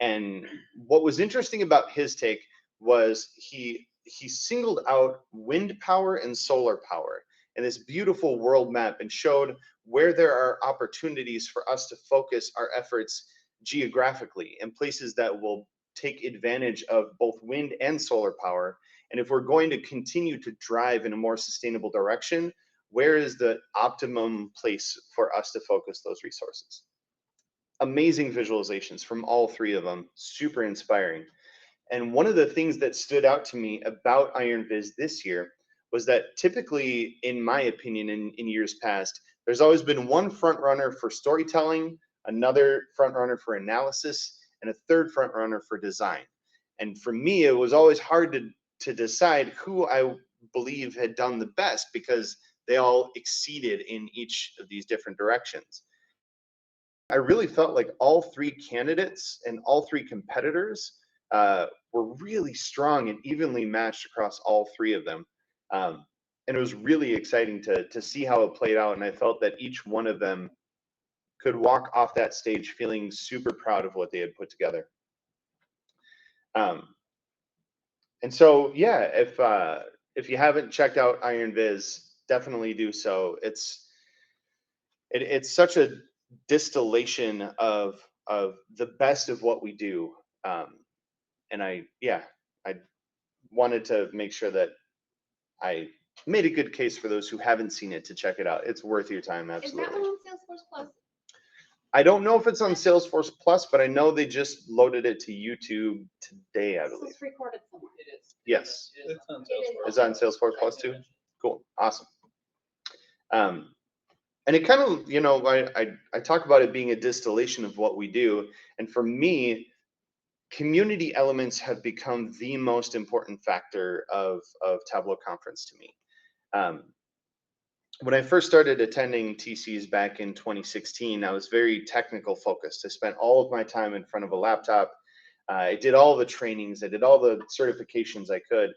And what was interesting about his take was he singled out wind power and solar power in this beautiful world map and showed where there are opportunities for us to focus our efforts geographically in places that will take advantage of both wind and solar power. And if we're going to continue to drive in a more sustainable direction, where is the optimum place for us to focus those resources? Amazing visualizations from all three of them, super inspiring. And one of the things that stood out to me about IronViz this year was that typically, in my opinion, in years past, there's always been one front runner for storytelling, another front runner for analysis, and a third front runner for design. And for me, it was always hard to decide who I believe had done the best because they all exceeded in each of these different directions. I really felt like all three candidates and all three competitors were really strong and evenly matched across all three of them. And it was really exciting to see how it played out. And I felt that each one of them could walk off that stage feeling super proud of what they had put together. And so, yeah, if you haven't checked out IronViz, definitely do so. It's such a distillation of the best of what we do. And I wanted to make sure that I made a good case for those who haven't seen it to check it out. It's worth your time, absolutely. Is that one on Salesforce Plus? I don't know if it's on Salesforce Plus, but I know they just loaded it to YouTube today, I So believe. it's recorded somewhere. It is. Yes. It is. It's on It is. Salesforce. Is it on Salesforce Plus too? Cool, awesome. And it kind of, you know, I talk about it being a distillation of what we do. And for me, community elements have become the most important factor of Tableau Conference to me. When I first started attending TCs back in 2016, I was very technical focused. I spent all of my time in front of a laptop. I did all the trainings. I did all the certifications I could.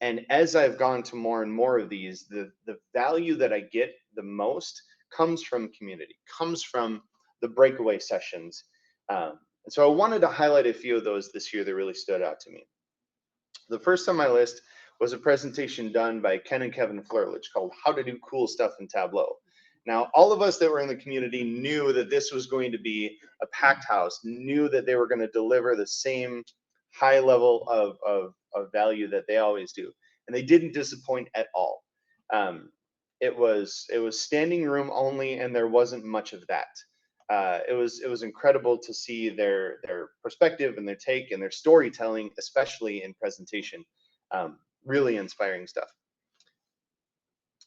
And as I've gone to more and more of these, the value that I get the most comes from community, comes from the breakaway sessions. And so I wanted to highlight a few of those this year that really stood out to me. The first on my list was a presentation done by Ken and Kevin Flerlich called How to Do Cool Stuff in Tableau. Now, all of us that were in the community knew that this was going to be a packed house, knew that they were going to deliver the same high level of value that they always do. And they didn't disappoint at all. It was standing room only, and there wasn't much of that. It was incredible to see their perspective and their take and their storytelling, especially in presentation. Really inspiring stuff.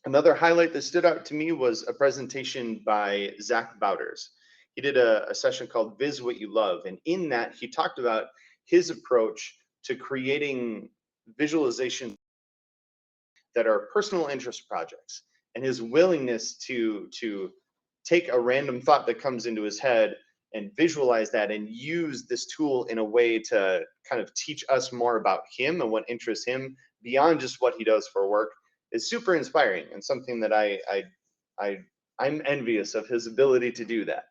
Another highlight that stood out to me was a presentation by Zach Bouters. He did a session called Viz What You Love. And in that, he talked about his approach to creating visualization that are personal interest projects, and his willingness to take a random thought that comes into his head and visualize that and use this tool in a way to kind of teach us more about him and what interests him beyond just what he does for work is super inspiring, and something that I'm envious of his ability to do that.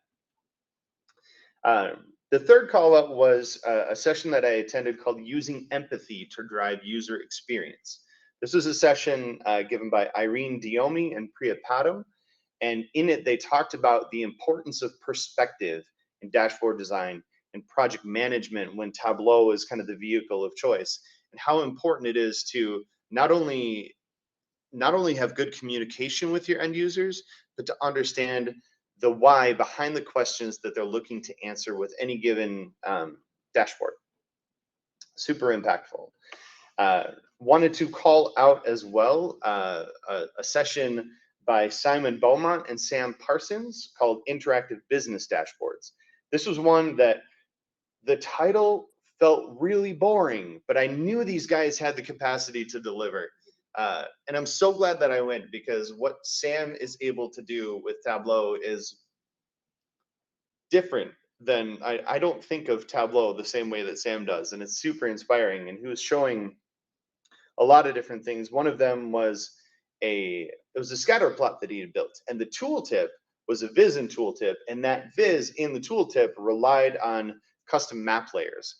The third call out was a session that I attended called Using Empathy to Drive User Experience. This was a session given by Irene Diomi and Priya Padam, and in it they talked about the importance of perspective in dashboard design and project management when Tableau is kind of the vehicle of choice, and how important it is to not only have good communication with your end users, but to understand the why behind the questions that they're looking to answer with any given dashboard. Super impactful. Wanted to call out as well a session by Simon Beaumont and Sam Parsons called Interactive Business Dashboards. This was one that the title felt really boring, but I knew these guys had the capacity to deliver. And I'm so glad that I went, because what Sam is able to do with Tableau is different than I don't think of Tableau the same way that Sam does, and it's super inspiring. And he was showing a lot of different things. One of them was it was a scatter plot that he had built, and the tooltip was a Viz in tooltip, and that Viz in the tooltip relied on custom map layers.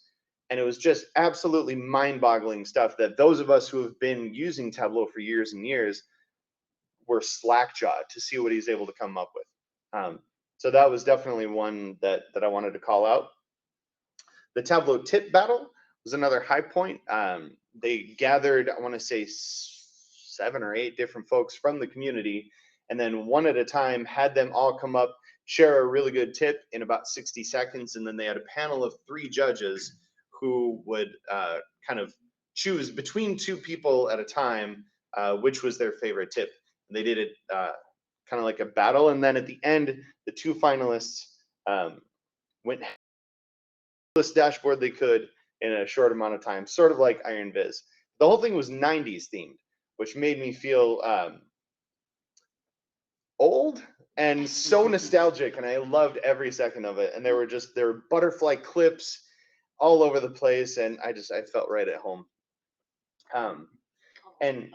And it was just absolutely mind-boggling stuff that those of us who have been using Tableau for years and years were slack-jawed to see what he's able to come up with. So that was definitely one that I wanted to call out. The Tableau tip battle was another high point. They gathered, I want to say 7 or 8 different folks from the community, and then one at a time had them all come up, share a really good tip in about 60 seconds, and then they had a panel of 3 judges who would kind of choose between 2 people at a time which was their favorite tip. And they did it kind of like a battle, and then at the end, the 2 finalists went this dashboard they could in a short amount of time, sort of like Iron Viz. The whole thing was 90s themed, which made me feel old and so nostalgic, and I loved every second of it. And there were butterfly clips all over the place, and I felt right at home. And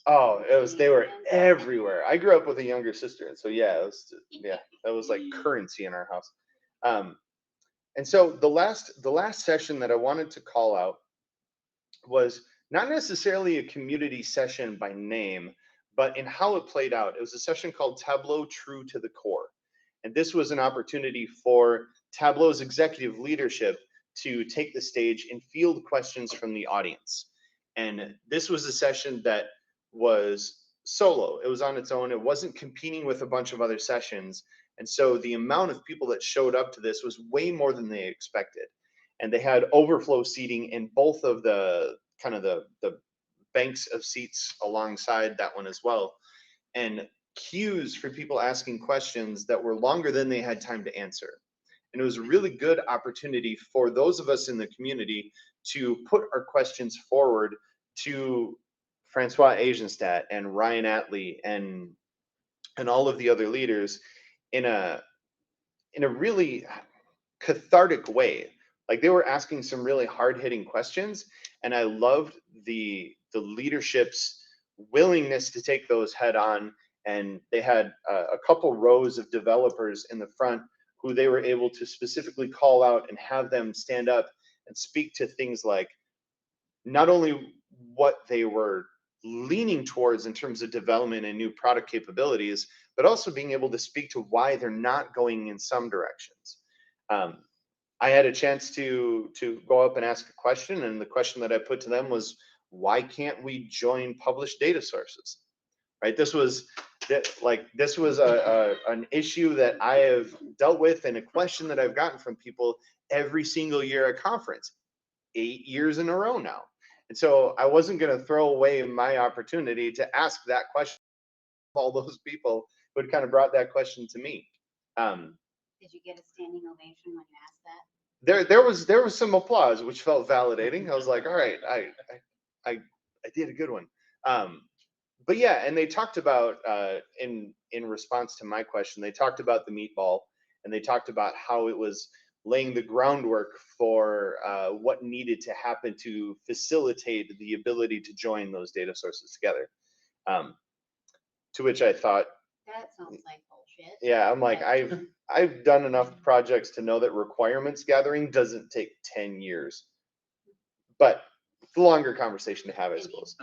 they were everywhere. I grew up with a younger sister, and so yeah, that was like currency in our house. And so the last session that I wanted to call out was not necessarily a community session by name, but in how it played out. It was a session called Tableau True to the Core. And this was an opportunity for Tableau's executive leadership to take the stage and field questions from the audience. And this was a session that was solo. It was on its own. It wasn't competing with a bunch of other sessions. And so the amount of people that showed up to this was way more than they expected. And they had overflow seating in both of the kind of the banks of seats alongside that one as well. And queues for people asking questions that were longer than they had time to answer. And it was a really good opportunity for those of us in the community to put our questions forward to Francois Asienstadt and Ryan Atlee and all of the other leaders in a really cathartic way. Like, they were asking some really hard-hitting questions, and I loved the leadership's willingness to take those head on. And they had a couple rows of developers in the front who they were able to specifically call out and have them stand up and speak to things like not only what they were leaning towards in terms of development and new product capabilities, but also being able to speak to why they're not going in some directions. I had a chance to go up and ask a question, and the question that I put to them was, why can't we join published data sources? Right? This was an issue that I have dealt with, and a question that I've gotten from people every single year at conference, 8 years in a row now. And so I wasn't going to throw away my opportunity to ask that question of all those people who had kind of brought that question to me. Did you get a standing ovation when you asked that? There was some applause, which felt validating. I was like, all right, I did a good one. But yeah, and they talked about in response to my question, they talked about the meatball, and they talked about how it was laying the groundwork for what needed to happen to facilitate the ability to join those data sources together. To which I thought, That sounds like bullshit. yeah, I'm like, I've done enough projects to know that requirements gathering doesn't take 10 years. But it's a longer conversation to have, I suppose.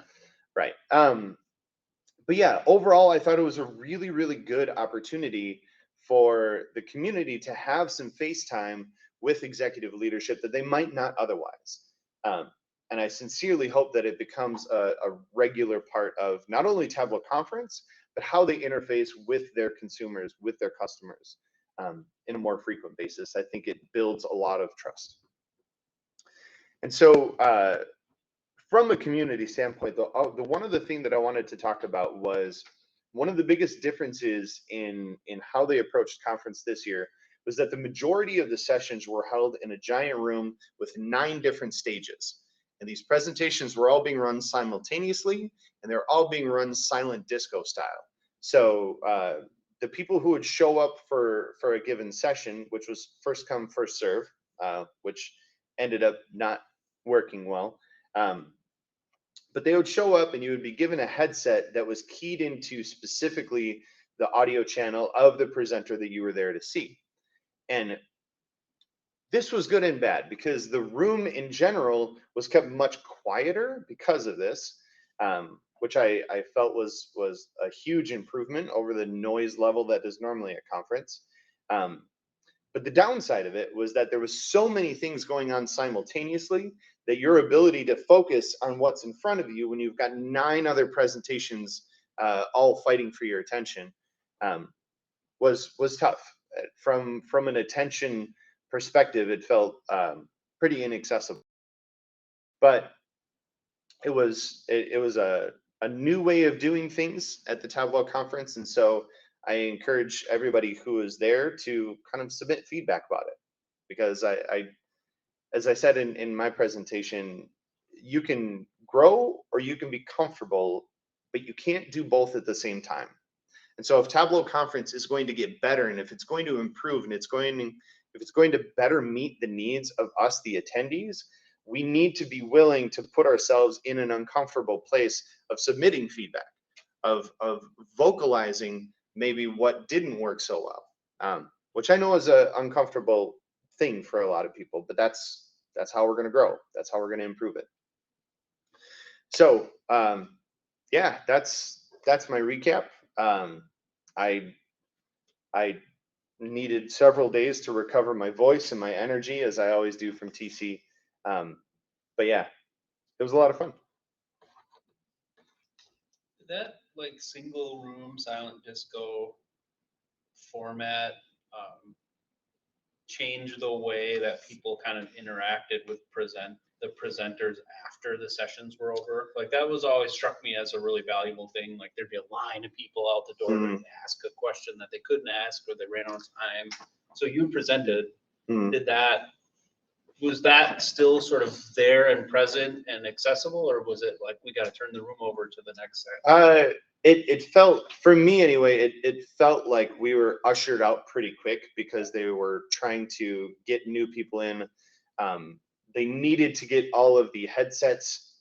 Right. But yeah, overall, I thought it was a really, really good opportunity for the community to have some face time with executive leadership that they might not otherwise. And I sincerely hope that it becomes a regular part of not only Tableau Conference, but how they interface with their consumers, with their customers in a more frequent basis. I think it builds a lot of trust. And so from a community standpoint, the one of the things that I wanted to talk about was one of the biggest differences in how they approached conference this year was that the majority of the sessions were held in a giant room with 9 different stages. And these presentations were all being run simultaneously, and they're all being run silent disco style. So the people who would show up for a given session, which was first come, first serve, which ended up not working well. But they would show up and you would be given a headset that was keyed into specifically the audio channel of the presenter that you were there to see. And this was good and bad because the room in general was kept much quieter because of this, which I felt was a huge improvement over the noise level that is normally a conference. But the downside of it was that there was so many things going on simultaneously that your ability to focus on what's in front of you when you've got 9 other presentations all fighting for your attention was tough. From an attention perspective, it felt pretty inaccessible. But it was a new way of doing things at the Tableau conference, and so I encourage everybody who is there to kind of submit feedback about it, because I as I said in my presentation, you can grow or you can be comfortable, but you can't do both at the same time. And so if Tableau Conference is going to get better, and if it's going to improve, and if it's going to better meet the needs of us, the attendees, we need to be willing to put ourselves in an uncomfortable place of submitting feedback, of vocalizing maybe what didn't work so well, which I know is an uncomfortable thing for a lot of people, but that's how we're going to grow. That's how we're going to improve it. So yeah, that's my recap. I needed several days to recover my voice and my energy, as I always do from TC. But yeah, it was a lot of fun. Did that like single room silent disco format change the way that people kind of interacted with the presenters after the sessions were over? Like that was always struck me as a really valuable thing. Like there'd be a line of people out the door to ask a question that they couldn't ask or they ran out of time. So you presented, was that still sort of there and present and accessible, or was it like we got to turn the room over to the next set? It felt, for me anyway, it felt like we were ushered out pretty quick because they were trying to get new people in. They needed to get all of the headsets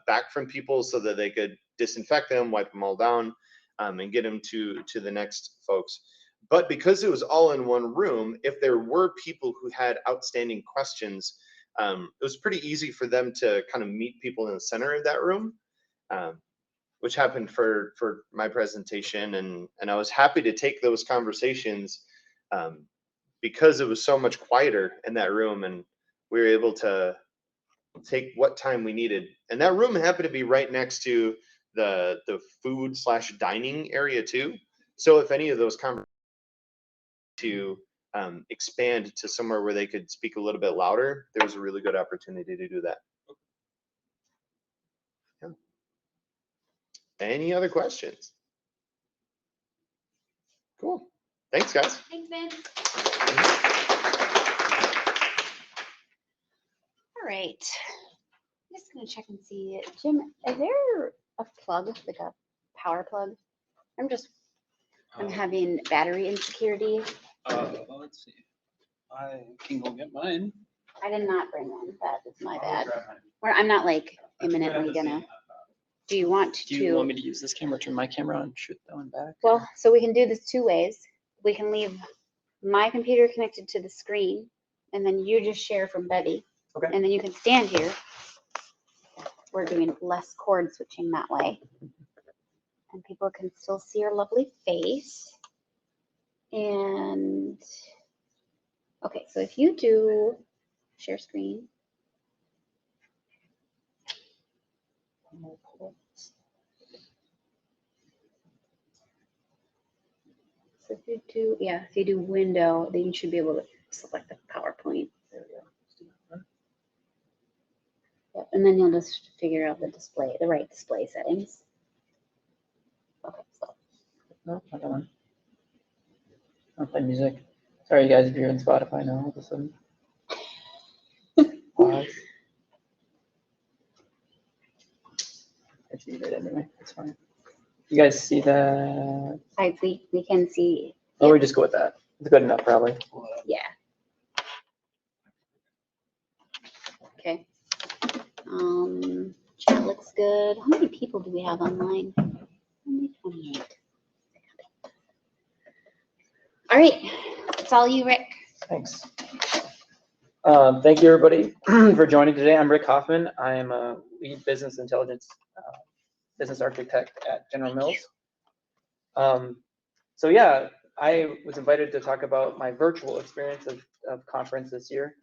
back from people so that they could disinfect them, wipe them all down, and get them to the next folks. But because it was all in one room, if there were people who had outstanding questions, it was pretty easy for them to kind of meet people in the center of that room, which happened for my presentation. And I was happy to take those conversations because it was so much quieter in that room, and we were able to take what time we needed. And that room happened to be right next to the food/dining area too. So if any of those conversations to expand to somewhere where they could speak a little bit louder, there was a really good opportunity to do that. Any other questions? Cool. Thanks, guys. Thanks, Ben. All right. I'm just gonna check and see. Jim, is there a plug, like a power plug? I'm having battery insecurity. Let's see. I can go get mine. I did not bring one. That is my bad. I'm not like imminently gonna. Do you want Do you want to? me to use this camera, turn my camera on, shoot that one back? Well, so we can do this two ways. We can leave my computer connected to the screen, and then you just share from Betty. Okay. And then you can stand here. We're doing less cord switching that way. And people can still see your lovely face. And, okay, so if you do share screen. So if you do, yeah, if you do window, then you should be able to select the PowerPoint. There we go. Let's do that. Yep, and then you'll just figure out the display, the right display settings. Okay, so No, not that one. I'll play music. Sorry, guys, if you're in Spotify now, all of a sudden. Pause. It's muted anyway. It's fine. You guys see that? we can see. Oh, we Yep. just go with that. It's good enough, probably. Yeah. Okay. Chat looks good. How many people do we have online? Only 28. All right, it's all you, Rick. Thanks. Thank you, everybody, for joining today. I'm Rick Hoffman. I am a lead business intelligence business architect at General Mills. So yeah, I was invited to talk about my virtual experience of conference this year,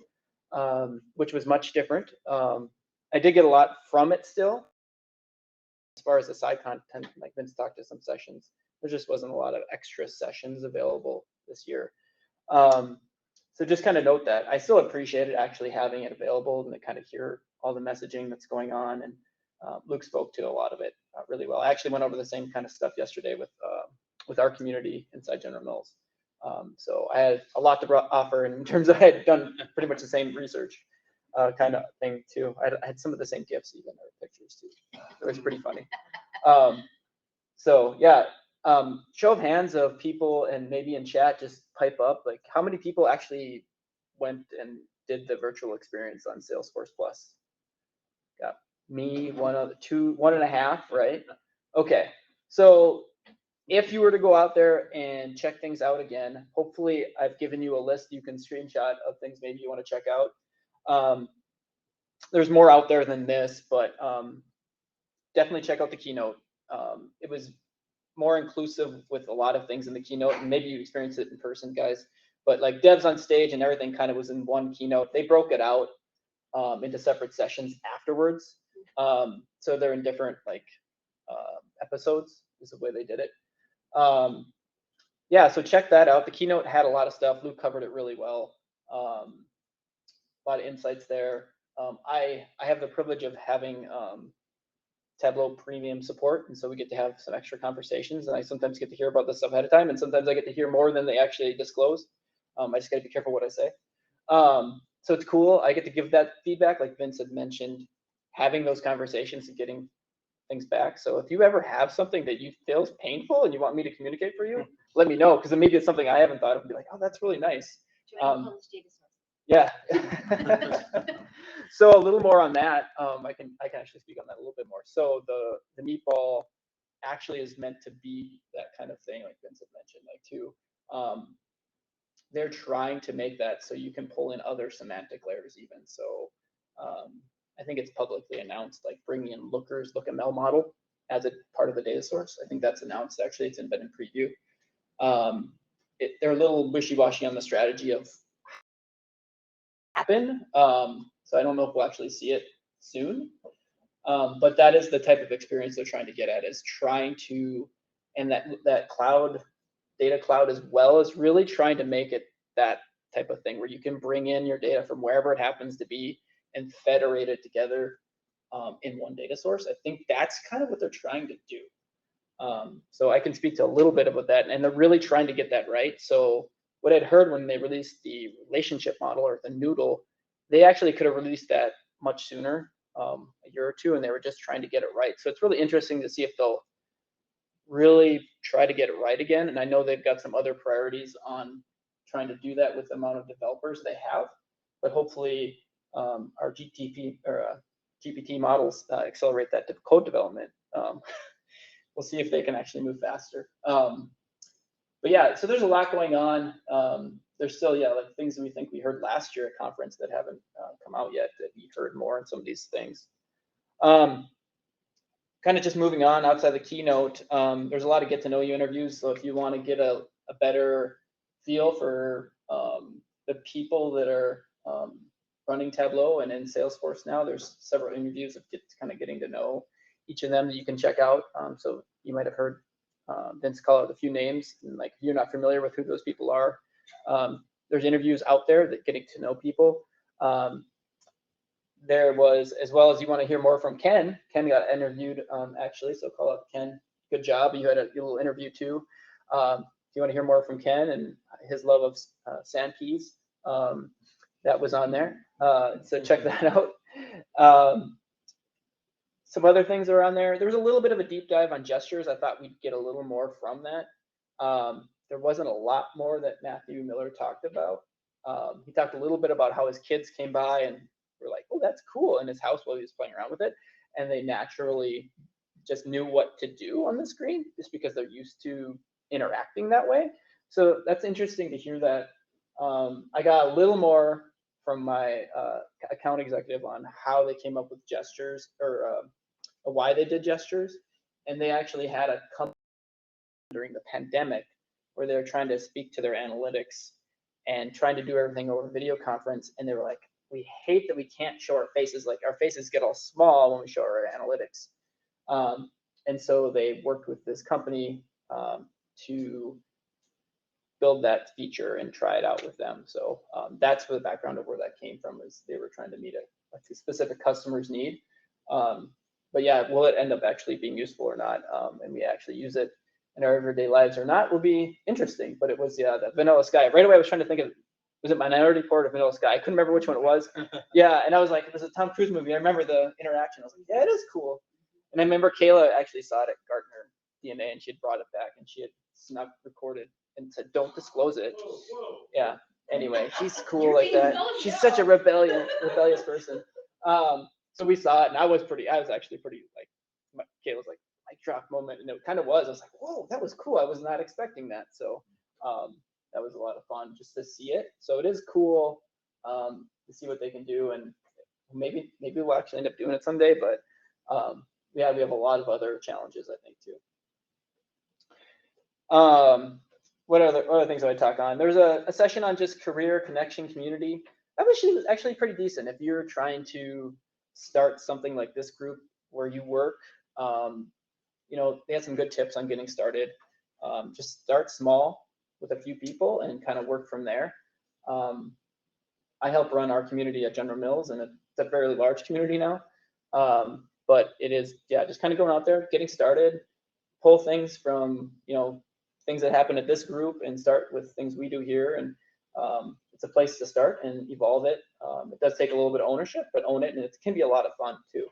which was much different. I did get a lot from it still. As far as the side content, like Vince talked to some sessions, there just wasn't a lot of extra sessions available this year. So just kind of note that I still appreciated actually having it available and to kind of hear all the messaging that's going on. And Luke spoke to a lot of it really well. I actually went over the same kind of stuff yesterday with our community inside General Mills. So I had a lot to offer in terms of I had done pretty much the same research kind of thing too. I had some of the same gifts, even or pictures too. It was pretty funny. So yeah, show of hands of people and maybe in chat, just pipe up, like how many people actually went and did the virtual experience on Salesforce Plus? Got me, one and a half, right? Okay, so if you were to go out there and check things out again, hopefully I've given you a list you can screenshot of things maybe you want to check out. There's more out there than this, but definitely check out the keynote. It was more inclusive with a lot of things in the keynote, and maybe you experienced it in person, guys. But like devs on stage and everything kind of was in one keynote. They broke it out into separate sessions afterwards. So they're in different like episodes is the way they did it. Yeah, so check that out. The keynote had a lot of stuff. Luke covered it really well. A lot of insights there. I have the privilege of having Tableau premium support, and so we get to have some extra conversations, and I sometimes get to hear about this stuff ahead of time, and sometimes I get to hear more than they actually disclose. I just got to be careful what I say. So it's cool. I get to give that feedback, like Vince had mentioned, having those conversations and getting things back. So if you ever have something that you feel is painful and you want me to communicate for you, let me know, because maybe it's something I haven't thought of and be like, oh, that's really nice. Yeah. So a little more on that. I can actually speak on that a little bit more. So the meatball actually is meant to be that kind of thing, like Vincent mentioned, like too. They're trying to make that so you can pull in other semantic layers even. So I think it's publicly announced, like bringing in Looker's LookML model as a part of the data source. I think that's announced. Actually, it's been in preview. They're a little wishy-washy on the strategy of happen. So I don't know if we'll actually see it soon. But that is the type of experience they're trying to get at, is trying to, and that cloud, data cloud as well, is really trying to make it that type of thing where you can bring in your data from wherever it happens to be and federate it together in one data source. I think that's kind of what they're trying to do. So I can speak to a little bit about that, and they're really trying to get that right. So what I'd heard when they released the relationship model or the noodle, they actually could have released that much sooner, a year or two, and they were just trying to get it right. So it's really interesting to see if they'll really try to get it right again. And I know they've got some other priorities on trying to do that with the amount of developers they have, but hopefully our GTP or GPT models accelerate that code development. We'll see if they can actually move faster. But yeah, so there's a lot going on. There's still, yeah, like things that we think we heard last year at conference that haven't come out yet, that we heard more in some of these things. Kind of just moving on outside the keynote, there's a lot of get to know you interviews. So if you want to get a better feel for the people that are running Tableau and in Salesforce now, there's several interviews of kind of getting to know each of them that you can check out. So you might have heard Vince call out a few names, and like if you're not familiar with who those people are, there's interviews out there that getting to know people. There was, as well as you want to hear more from Ken. Ken got interviewed actually, so call out Ken. Good job. You had a little interview too. If you want to hear more from Ken and his love of sand peas, that was on there. So check that out. Some other things are on there. There was a little bit of a deep dive on gestures. I thought we'd get a little more from that. There wasn't a lot more that Matthew Miller talked about. He talked a little bit about how his kids came by and were like, oh, that's cool, in his house while he was playing around with it. And they naturally just knew what to do on the screen just because they're used to interacting that way. So that's interesting to hear that. I got a little more from my account executive on how they came up with gestures, or why they did gestures. And they actually had a company during the pandemic where they were trying to speak to their analytics and trying to do everything over video conference. And they were like, we hate that we can't show our faces. Like our faces get all small when we show our analytics. And so they worked with this company to build that feature and try it out with them. So that's where the background of where that came from, is they were trying to meet a specific customer's need. But yeah, will it end up actually being useful or not? And we actually use it in our everyday lives or not will be interesting. But it was, yeah, the Vanilla Sky. Right away I was trying to think of, was it Minority Report or Vanilla Sky? I couldn't remember which one it was. Yeah, and I was like, there's a Tom Cruise movie. I remember the interaction. I was like, yeah, it is cool. And I remember Kayla actually saw it at Gartner DNA, and she had brought it back, and she had snuck recorded and said, don't disclose it. Yeah, anyway, she's cool like that. She's such a rebellious person. So we saw it, and I was actually pretty, like, Kayla's like, mic drop moment, and it kind of was. I was like, whoa, that was cool. I was not expecting that. So that was a lot of fun just to see it. So it is cool to see what they can do, and maybe we'll actually end up doing it someday. But yeah, we have a lot of other challenges, I think, too. What other things do I talk on? There's a session on just career connection community. That was actually pretty decent. If you're trying to start something like this group where you work, you know, they had some good tips on getting started. Just start small with a few people and kind of work from there. I help run our community at General Mills, and it's a fairly large community now. But it is, yeah, just kind of going out there, getting started, pull things from, you know, things that happen at this group and start with things we do here. And it's a place to start and evolve it. It does take a little bit of ownership, but own it, and it can be a lot of fun too.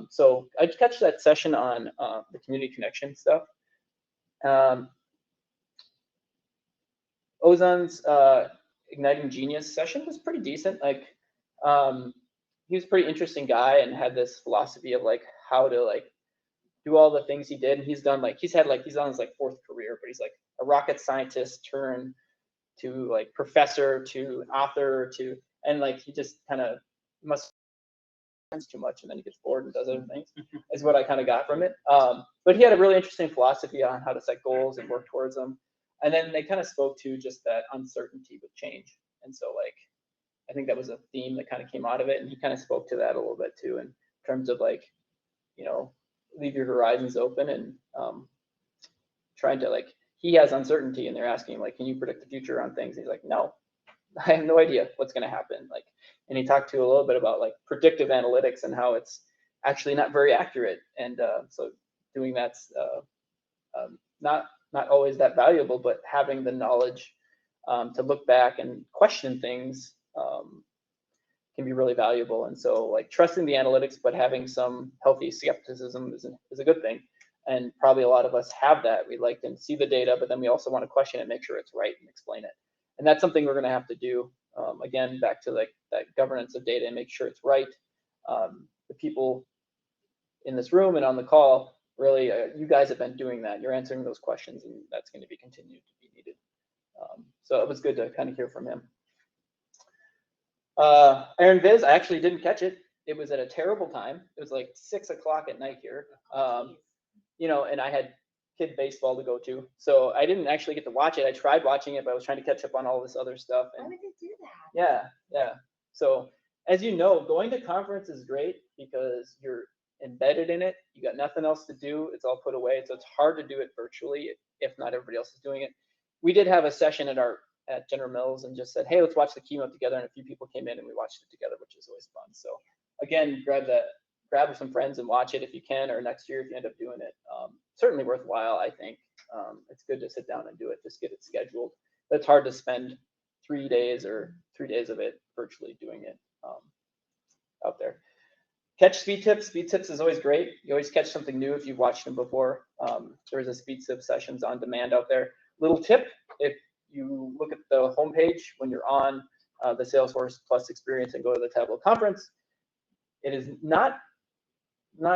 So I'd catch that session on the community connection stuff. Ozan's Igniting Genius session was pretty decent. Like, he was a pretty interesting guy and had this philosophy of like how to like do all the things he did. And he's done like, he's on his like fourth career, but he's like a rocket scientist turned to like professor to an author to, and like he just kind of must too much, and then he gets bored and does other things, is what I kind of got from it. But he had a really interesting philosophy on how to set goals and work towards them. And then they kind of spoke to just that uncertainty with change. And so like, I think that was a theme that kind of came out of it. And he kind of spoke to that a little bit too, in terms of like, you know, leave your horizons open and trying to like, he has uncertainty and they're asking him like, can you predict the future on things? And he's like, no, I have no idea what's going to happen. Like, and he talked to a little bit about like predictive analytics and how it's actually not very accurate. And so doing that's not always that valuable, but having the knowledge to look back and question things can be really valuable. And so like trusting the analytics, but having some healthy skepticism is a good thing. And probably a lot of us have that. We like to see the data, but then we also want to question it, make sure it's right and explain it. And that's something we're going to have to do. Again, back to like that governance of data and make sure it's right. The people in this room and on the call, really, you guys have been doing that. You're answering those questions, and that's going to be continued to be needed. So it was good to kind of hear from him. Iron Viz, I actually didn't catch it. It was at a terrible time. It was like 6 o'clock at night here. You know, and I had kid baseball to go to, so I didn't actually get to watch it. I tried watching it, but I was trying to catch up on all this other stuff. Why And would they do that? yeah. So as you know, going to conference is great because you're embedded in it. You got nothing else to do. It's all put away. So it's hard to do it virtually if not everybody else is doing it. We did have a session at General Mills and just said, hey, let's watch the keynote together. And a few people came in and we watched it together, which is always fun. So again, grab some friends and watch it if you can, or next year if you end up doing it. Certainly worthwhile, I think. It's good to sit down and do it, just get it scheduled. But it's hard to spend 3 days or 3 days of it virtually doing it out there. Catch speed tips. Speed tips is always great. You always catch something new if you've watched them before. There's a speed tip sessions on demand out there. Little tip, if you look at the homepage when you're on the Salesforce Plus experience and go to the Tableau Conference, it is not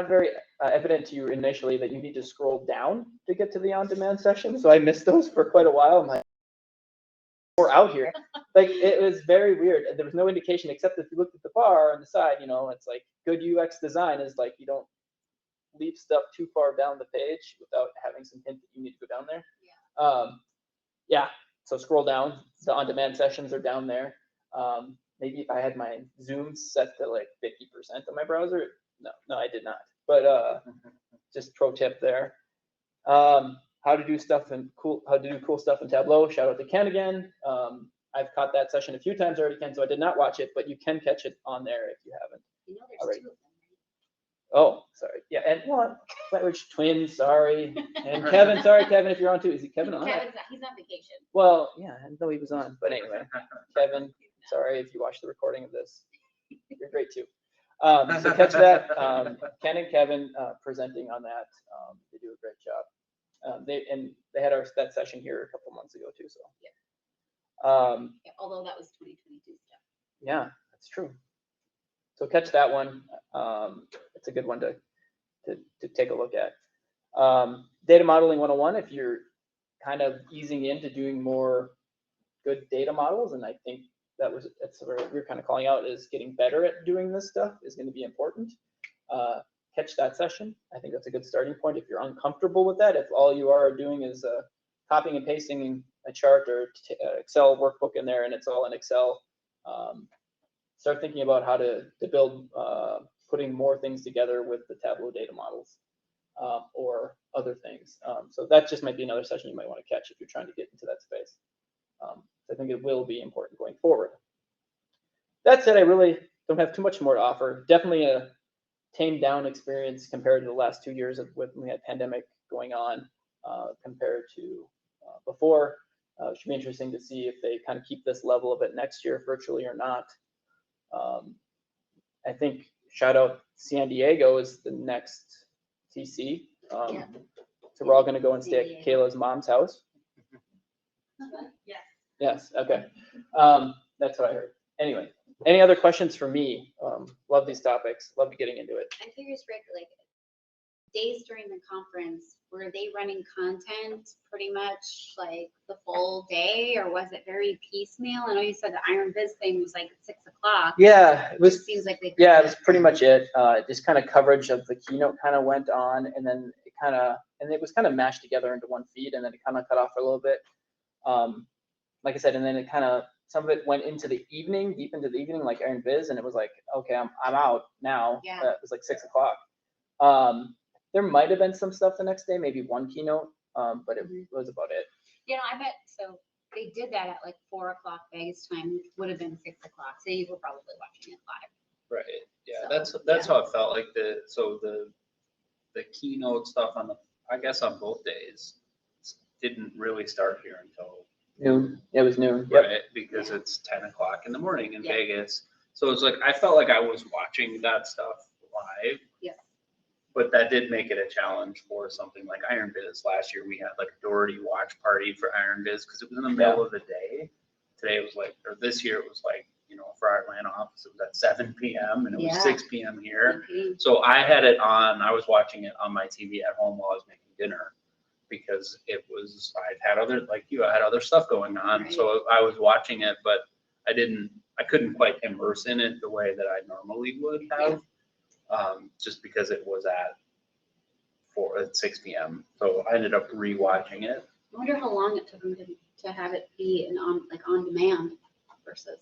very evident to you initially that you need to scroll down to get to the on-demand session. So I missed those for quite a while. I'm like, we're out here. Like, it was very weird. There was no indication except if you looked at the bar on the side, you know, it's like good UX design is like you don't leave stuff too far down the page without having some hint that you need to go down there. Yeah. So scroll down. The on-demand sessions are down there. Maybe if I had my Zoom set to like 50% on my browser. No, I did not. But just pro tip there. How to do cool stuff in Tableau. Shout out to Ken again. I've caught that session a few times already, Ken, so I did not watch it, but you can catch it on there if you haven't. You know, there's Alright. 2 of them, Oh, sorry. Yeah, and one, Flatridge twins, sorry. And Kevin, sorry, Kevin, if you're on too. Is he Kevin on? right? He's on vacation. Well, yeah, I know he was on, but anyway, Kevin, sorry if you watch the recording of this. You're great too. So catch that. Ken and Kevin presenting on that. They do a great job. They had that session here a couple months ago too. So Yeah, although that was 2022 stuff. yeah, that's true. So catch that one. It's a good one to take a look at. Data modeling 101. If you're kind of easing into doing more good data models, and I think that's where we're kind of calling out is getting better at doing this stuff is going to be important. Catch that session. I think that's a good starting point. If you're uncomfortable with that, if all you are doing is copying and pasting a chart or Excel workbook in there and it's all in Excel, start thinking about how to build, putting more things together with the Tableau data models or other things. So that just might be another session you might want to catch if you're trying to get into that space. I think it will be important going forward. That said, I really don't have too much more to offer. Definitely a tamed down experience compared to the last 2 years when we had pandemic going on compared to before. It should be interesting to see if they kind of keep this level of it next year virtually or not. I think shout out San Diego is the next TC. Yeah. So we're all going to go and stay at Kayla's mom's house. Yes. Yes, okay. That's what I heard. Anyway, any other questions for me? Love these topics. Love getting into it. I'm curious, Rick, like days during the conference, were they running content pretty much like the full day, or was it very piecemeal? I know you said the Iron Viz thing was like at 6 o'clock. Yeah, it was. Seems like they. Yeah, it was pretty much it. Just kind of coverage of the keynote kind of went on, and then it was kind of mashed together into one feed, and then it kind of cut off for a little bit. Like I said, and then it kind of, some of it went into the evening, deep into the evening, like Iron Viz, and it was like, okay, I'm out now. Yeah. It was like 6 o'clock. There might have been some stuff the next day, maybe one keynote, but it was about it. You know, I bet, so they did that at like 4 o'clock Vegas time, which would have been 6 o'clock. So you were probably watching it live. Right. Yeah, So, that's how it felt like the keynote stuff on the I guess on both days, didn't really start here until, Noon. It was noon. Yep. right, because it's 10 o'clock in the morning in Yeah. Vegas. So it's like, I felt like I was watching that stuff live. Yeah. But that did make it a challenge for something like Iron Biz. Last year, we had like a Doherty watch party for Iron Biz because it was in the middle of the day. Today it was like, or this year it was like, you know, for our Atlanta office, it was at 7 p.m. and it was Yeah. 6 p.m. here. Okay. So I had it on, I was watching it on my TV at home while I was making dinner because it was, I'd had other, like you, I had other stuff going on. Right. So I was watching it, but I couldn't quite immerse in it the way that I normally would have. Just because it was at 6 p.m. So I ended up rewatching it. I wonder how long it took them to have it be on demand versus.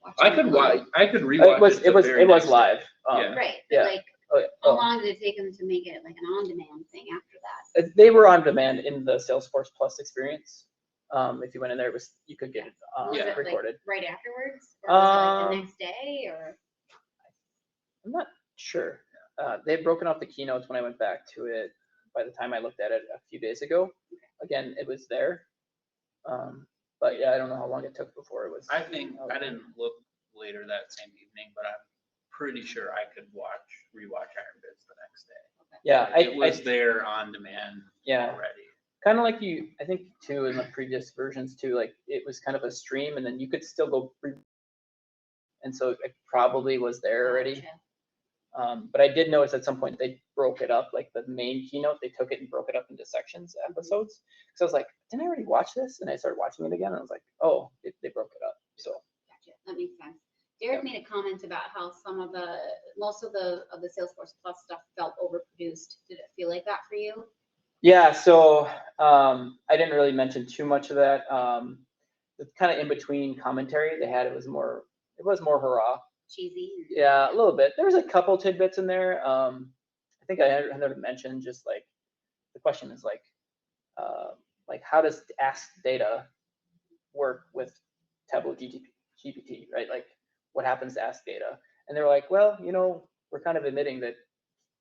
I watching could it watch, live. I could rewatch it. the very It was next live. day. Um, Right, yeah. but like, Oh, how oh. long did it take them to make it like an on-demand thing after that? They were on demand in the Salesforce Plus experience. If you went in there, you could get it Was it like recorded. right afterwards? Or was it like the Um, next day or? I'm not sure. They had broken off the keynotes when I went back to it. By the time I looked at it a few days ago, again, it was there. But yeah, I don't know how long it took before it was. I think, I didn't look later that same evening, but I'm pretty sure I could rewatch Iron Biz the next day. Yeah, Like, it was there on demand Yeah. already. Kind of like I think too, in the previous versions too, like it was kind of a stream and then you could still go. And so it probably was there already. Gotcha. But I did notice at some point they broke it up, like the main keynote, they took it and broke it up into sections, episodes. So I was like, didn't I already watch this? And I started watching it again and I was like, oh, they broke it up. So Gotcha, that makes sense. Derek made a comment about how most of the Salesforce Plus stuff felt overproduced. Did it feel like that for you? yeah, so I didn't really mention too much of that. The kind of in between commentary they had, it was more hurrah. Cheesy? Yeah, a little bit. There was a couple tidbits in there. I think I had to mention just like the question is like how does Ask Data work with Tableau GPT, right? Like what happens to Ask Data? And they were like, well, we're kind of admitting that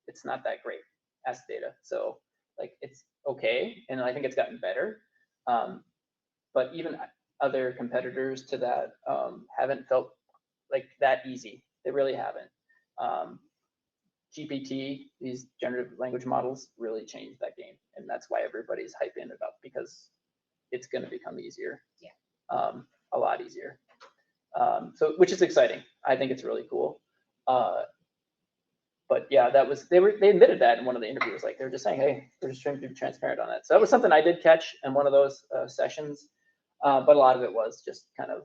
it's not that great, Ask Data. So like it's okay, and I think it's gotten better. But even other competitors to that haven't felt like that easy. They really haven't. GPT, these generative language models, really changed that game, and that's why everybody's hyping it up because it's going to become easier. Yeah. A lot easier. So, which is exciting. I think it's really cool. But yeah, they admitted that in one of the interviews. Like they're just saying, hey, they're just trying to be transparent on that. So that was something I did catch in one of those sessions. But a lot of it was just kind of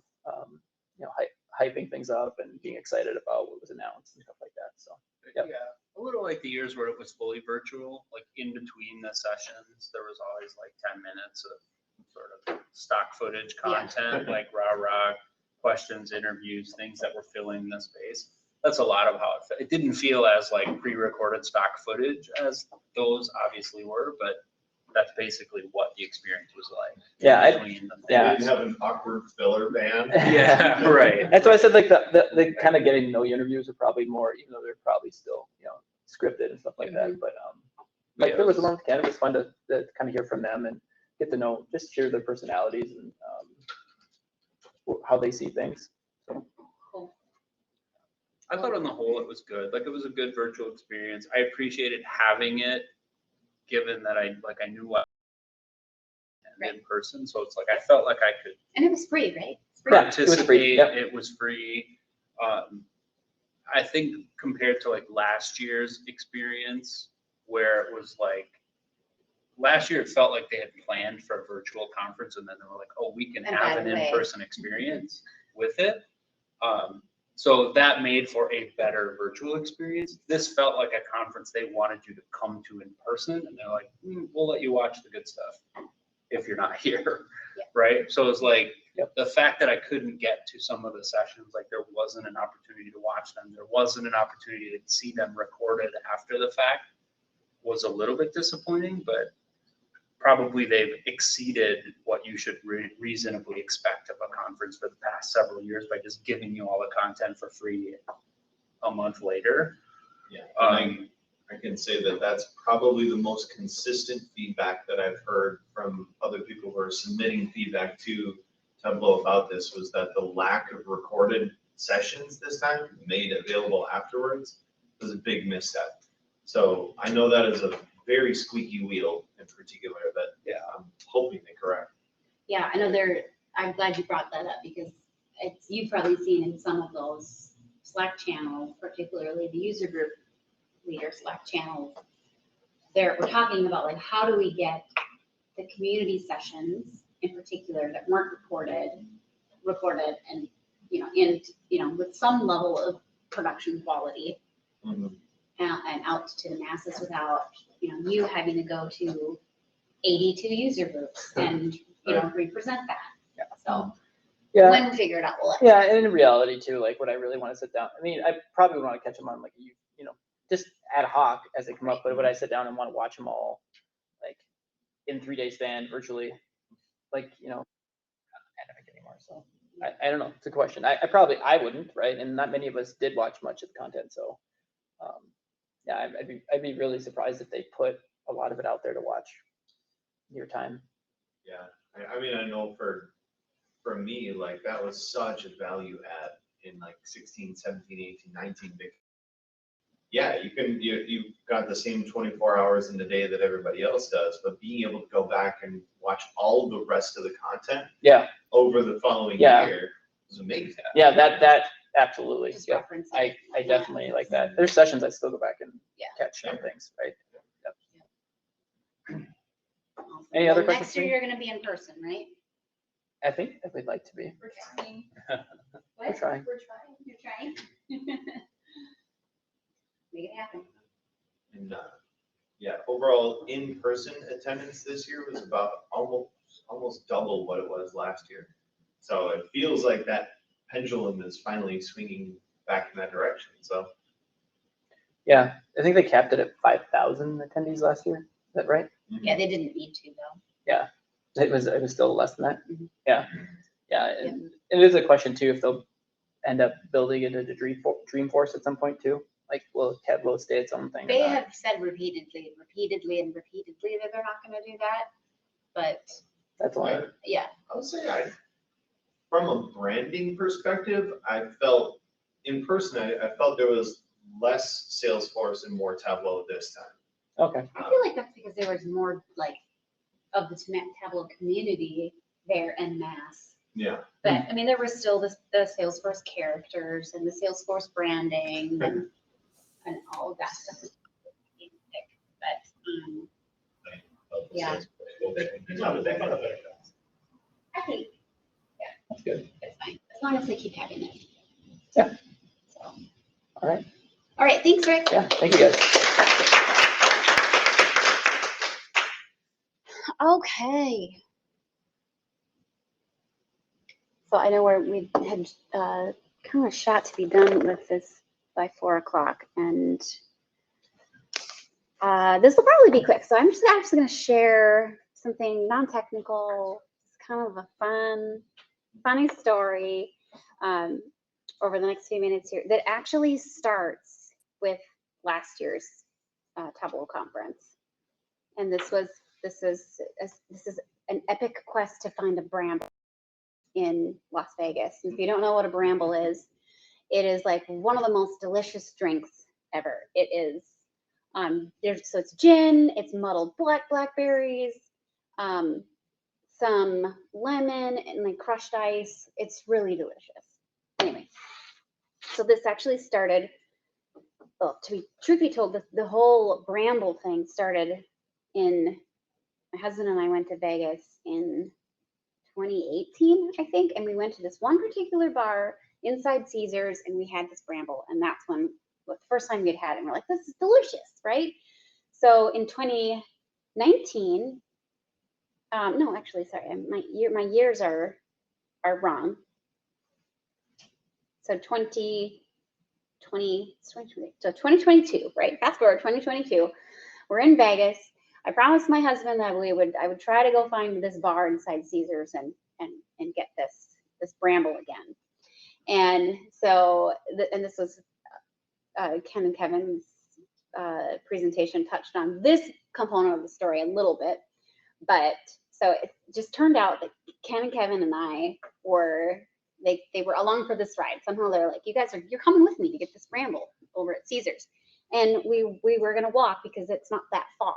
hyping things up and being excited about what was announced and stuff like that. So yep. Yeah, a little like the years where it was fully virtual, like in between the sessions, there was always like 10 minutes of sort of stock footage content, like rah, questions, interviews, things that were filling the space. That's a lot of how it didn't feel as like pre-recorded stock footage as those obviously were, but that's basically what the experience was like. Yeah, They didn't have an awkward filler band. Yeah, right. That's why I said like the kind of getting to know you interviews are probably more, even though they're probably still scripted and stuff like that. But like there was one with Canada. It was fun to kind of hear from them and get to know, just hear their personalities and how they see things. So. Cool. I thought on the whole it was good. Like it was a good virtual experience. I appreciated having it, given that I knew what in person. So it's like I felt like I could. And it was free, right? It's free. Yeah, it was free. Yep. It was free. I think compared to like last year's experience, where it was like last year, it felt like they had planned for a virtual conference, and then they were like, "Oh, we can have an in-person experience with it." So that made for a better virtual experience. This felt like a conference they wanted you to come to in person, and they're like, "We'll let you watch the good stuff if you're not here," right? So it's like the fact that I couldn't get to some of the sessions, like there wasn't an opportunity to watch them, there wasn't an opportunity to see them recorded after the fact, was a little bit disappointing, but probably they've exceeded what you should reasonably expect of a conference for the past several years by just giving you all the content for free a month later. Yeah. I can say that that's probably the most consistent feedback that I've heard from other people who are submitting feedback to Tableau about this, was that the lack of recorded sessions this time made available afterwards was a big misstep. So I know that is a very squeaky wheel in particular that I'm hoping they correct. Yeah, I know I'm glad you brought that up because you've probably seen in some of those Slack channels, particularly the user group leader Slack channels, we're talking about like, how do we get the community sessions in particular that weren't recorded and, with some level of production quality Mhm. and out to the masses without, you having to go to 82 user groups and, represent that. Yeah. So Yeah. when we figure it out, we'll let Yeah, and in reality too, like would I really want to sit down? I mean, I probably would want to catch them on like just ad hoc as they come up, but would I sit down and want to watch them all like in 3 day span virtually? Like, pandemic anymore. So I don't know. It's a question. I wouldn't, right? And not many of us did watch much of the content. So yeah, I'd be really surprised if they put a lot of it out there to watch your time. Yeah, I mean, I know for me, like that was such a value add in like 16, 17, 18, 19. Yeah, you've got the same 24 hours in the day that everybody else does, but being able to go back and watch all the rest of the content Yeah. over the following Yeah. year was amazing. Yeah, that absolutely. just Yep. reference I it. definitely like that. There's sessions I still go back and Yeah. catch on things, right? Awesome. Any Well, other questions next for year me? you're gonna be in person, right? I think if we'd like to be. We're trying. We're trying. We're trying. You're trying. Make it happen. And yeah, overall in-person attendance this year was about almost double what it was last year. So it feels like that pendulum is finally swinging back in that direction. So Yeah, I think they capped it at 5,000 attendees last year. Is that right? Yeah, they didn't need to though. Yeah, it was still less than that. Mhm. Yeah, and it is a question too if they'll end up building it into Dreamforce at some point too. Like, will Tableau stay its own thing? or They not? have said repeatedly that they're not gonna do that, but That's why. yeah, I would say from a branding perspective, I felt in person, I felt there was less Salesforce and more Tableau this time. Okay. I feel like that's because there was more like of the Tableau community there en masse. Yeah. But I mean, there was still the Salesforce characters and the Salesforce branding and all of that stuff. But yeah, I think That's good. it's fine as long as they keep having it. Yeah. So, All right. all right, thanks, Rick. Yeah. Thank you guys. Okay. So I know we had kind of shot to be done with this by 4 o'clock, and this will probably be quick. So I'm just actually going to share something non-technical, kind of a funny story over the next few minutes here that actually starts with last year's Tableau Conference, and this is an epic quest to find a bramble in Las Vegas. And if you don't know what a bramble is, it is like one of the most delicious drinks ever. It is so it's gin, it's muddled blackberries, some lemon and like crushed ice. It's really delicious. Anyway, so this actually started, well, truth be told, the whole bramble thing started in, my husband and I went to Vegas in 2018, I think, and we went to this one particular bar inside Caesars, and we had this bramble, and that's the first time we'd had it, and we're like, this is delicious, right? So in 2019, no, actually, sorry, my years are wrong. So 2022, right? Fast forward 2022, we're in Vegas. I promised my husband that I would try to go find this bar inside Caesars and get this bramble again. And so, and this was Ken and Kevin's presentation touched on this component of the story a little bit, but so it just turned out that Ken and Kevin and I were, they were along for this ride. Somehow they're like, you're coming with me to get this bramble over at Caesars. And we were gonna walk because it's not that far.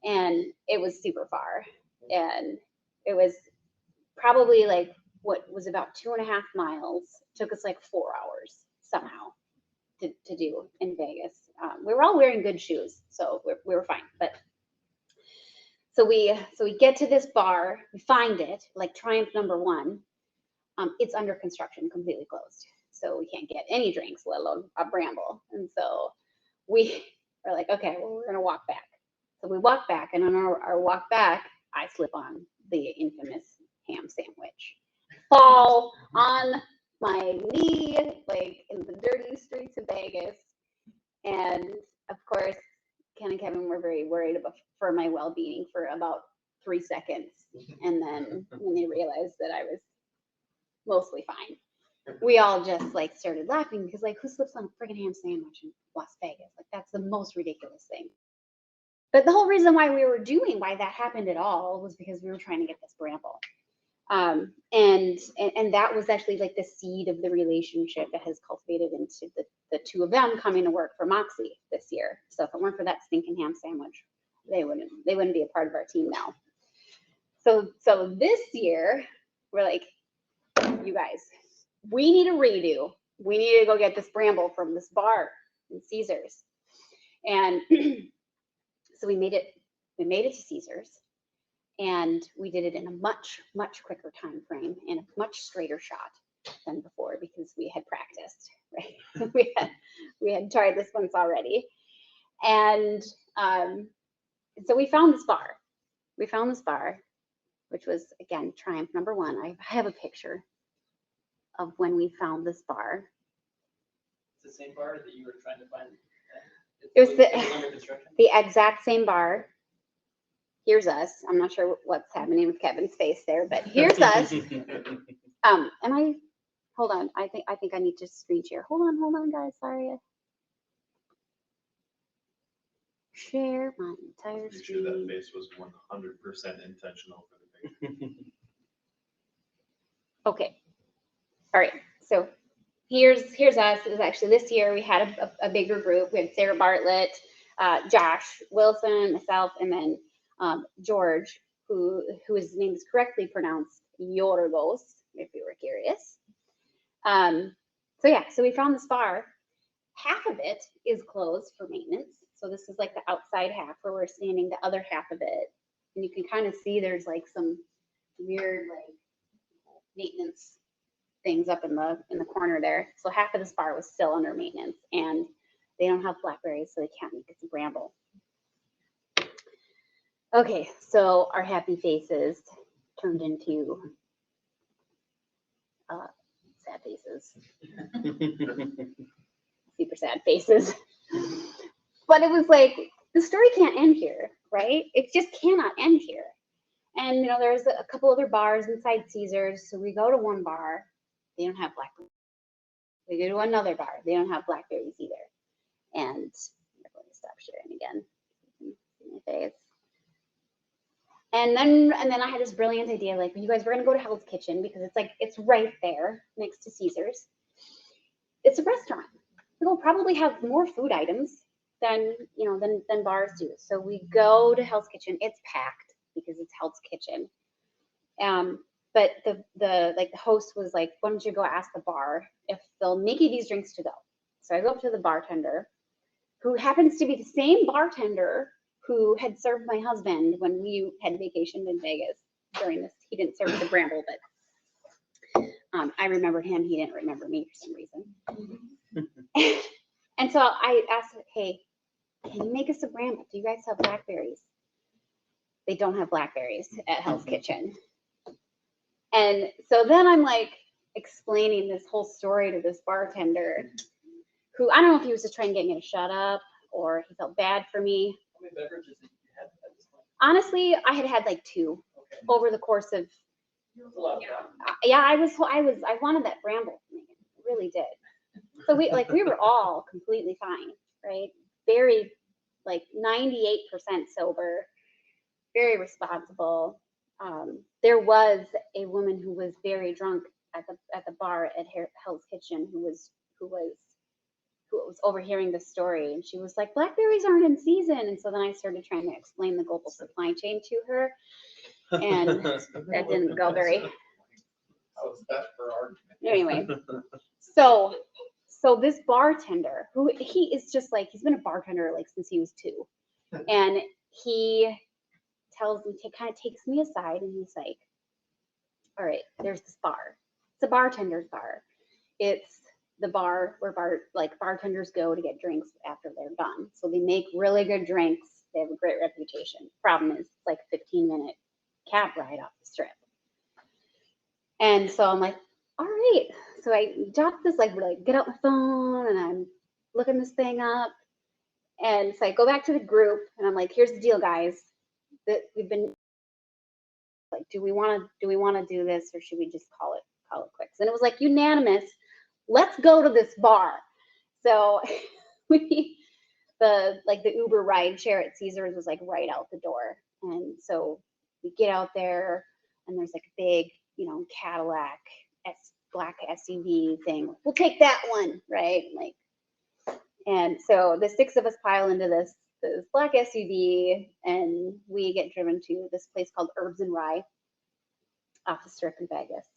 And it was super far. And it was probably like what was about 2.5 miles. Took us like 4 hours somehow to do in Vegas. We were all wearing good shoes, so we were fine. But so we get to this bar, we find it, like Triumph number 1. It's under construction, completely closed. So we can't get any drinks, let alone a bramble. And so we are like, okay, well, we're gonna walk back. So we walk back, and on our walk back, I slip on the infamous ham sandwich. Fall on my knee, like in the dirty streets of Vegas. And of course, Ken and Kevin were very worried for my well-being for about 3 seconds. And then when they realized that I was mostly fine, we all just like started laughing because like, who slips on a friggin' ham sandwich in Las Vegas? Like, that's the most ridiculous thing. But the whole reason why that happened at all was because we were trying to get this bramble. And that was actually like the seed of the relationship that has cultivated into the two of them coming to work for Moxie this year. So if it weren't for that stinking ham sandwich, they wouldn't be a part of our team now. So this year we're like, you guys, we need a redo. We need to go get this bramble from this bar in Caesars. And so we made it to Caesars. And we did it in a much, much quicker time frame and a much straighter shot than before because we had practiced, right? we had tried this once already. And so we found this bar. Which was, again, Triumph number 1. I have a picture of when we found this bar. It's the same bar that you were trying to find? It was under construction? the exact same bar. Here's us. I'm not sure what's happening with Kevin's face there, but here's us. Hold on. I think I need to screen share. Hold on, guys. Sorry. Share my entire Pretty sure that screen. face was 100% intentional for the picture. Okay. All right. So here's us. It was actually this year we had a bigger group. We had Sarah Bartlett, Josh Wilson, myself, and then George, whose name is correctly pronounced Yorgos, if you were curious. So we found this bar. Half of it is closed for maintenance. So this is like the outside half where we're standing, the other half of it. And you can kind of see there's like some weird like maintenance things up in the corner there. So half of this bar was still under maintenance and they don't have blackberries, so they can't make us a bramble. Okay, so our happy faces turned into sad faces. Super sad faces. But it was like, the story can't end here, right? It just cannot end here. And there's a couple other bars inside Caesars. So we go to one bar, they don't have blackberries. We go to another bar, they don't have blackberries either. And I'm going to stop sharing again. See my face. And then I had this brilliant idea, like, you guys, we're gonna go to Hell's Kitchen because it's right there next to Caesars. It's a restaurant. It'll probably have more food items than bars do. So we go to Hell's Kitchen. It's packed because it's Hell's Kitchen. But the host was like, why don't you go ask the bar if they'll make you these drinks to go? So I go up to the bartender, who happens to be the same bartender who had served my husband when we had vacationed in Vegas during this. He didn't serve the bramble, but I remembered him. He didn't remember me for some reason. And so I asked, hey, can you make us a bramble? Do you guys have blackberries? They don't have blackberries at Hell's Kitchen. And so then I'm like explaining this whole story to this bartender, who I don't know if he was just trying to get me to shut up or he felt bad for me. How many beverages did you have at this point? Honestly, I had like 2 Okay. over the course of. That's a lot of fun. Yeah, I wanted that bramble. I really did. So we were all completely fine, right? very, like 98% sober, very responsible. There was a woman who was very drunk at the bar at Hell's Kitchen who was overhearing the story, and she was like, blackberries aren't in season. And so then I started trying to explain the global supply chain to her, and that didn't go very. How's that for argument? Anyway, so this bartender, who he is just like, he's been a bartender like since he was 2, and he tells me, kind of takes me aside, and he's like, all right, there's this bar. It's a bartender's bar. It's the bar where bartenders go to get drinks after they're done. So they make really good drinks. They have a great reputation. Problem is, it's like a 15-minute cab ride off the strip. And so I'm like, all right. So I jot this, like get out my phone, and I'm looking this thing up. And so I go back to the group, and I'm like, here's the deal, guys. That we've been like, do we want to do this, or should we just call it quits? And it was like unanimous. Let's go to this bar. So the Uber ride share at Caesars was like right out the door. And so we get out there, and there's like a big, Cadillac black SUV thing. We'll take that one, right? And so the 6 of us pile into this black SUV, and we get driven to this place called Herbs and Rye off the strip in Vegas.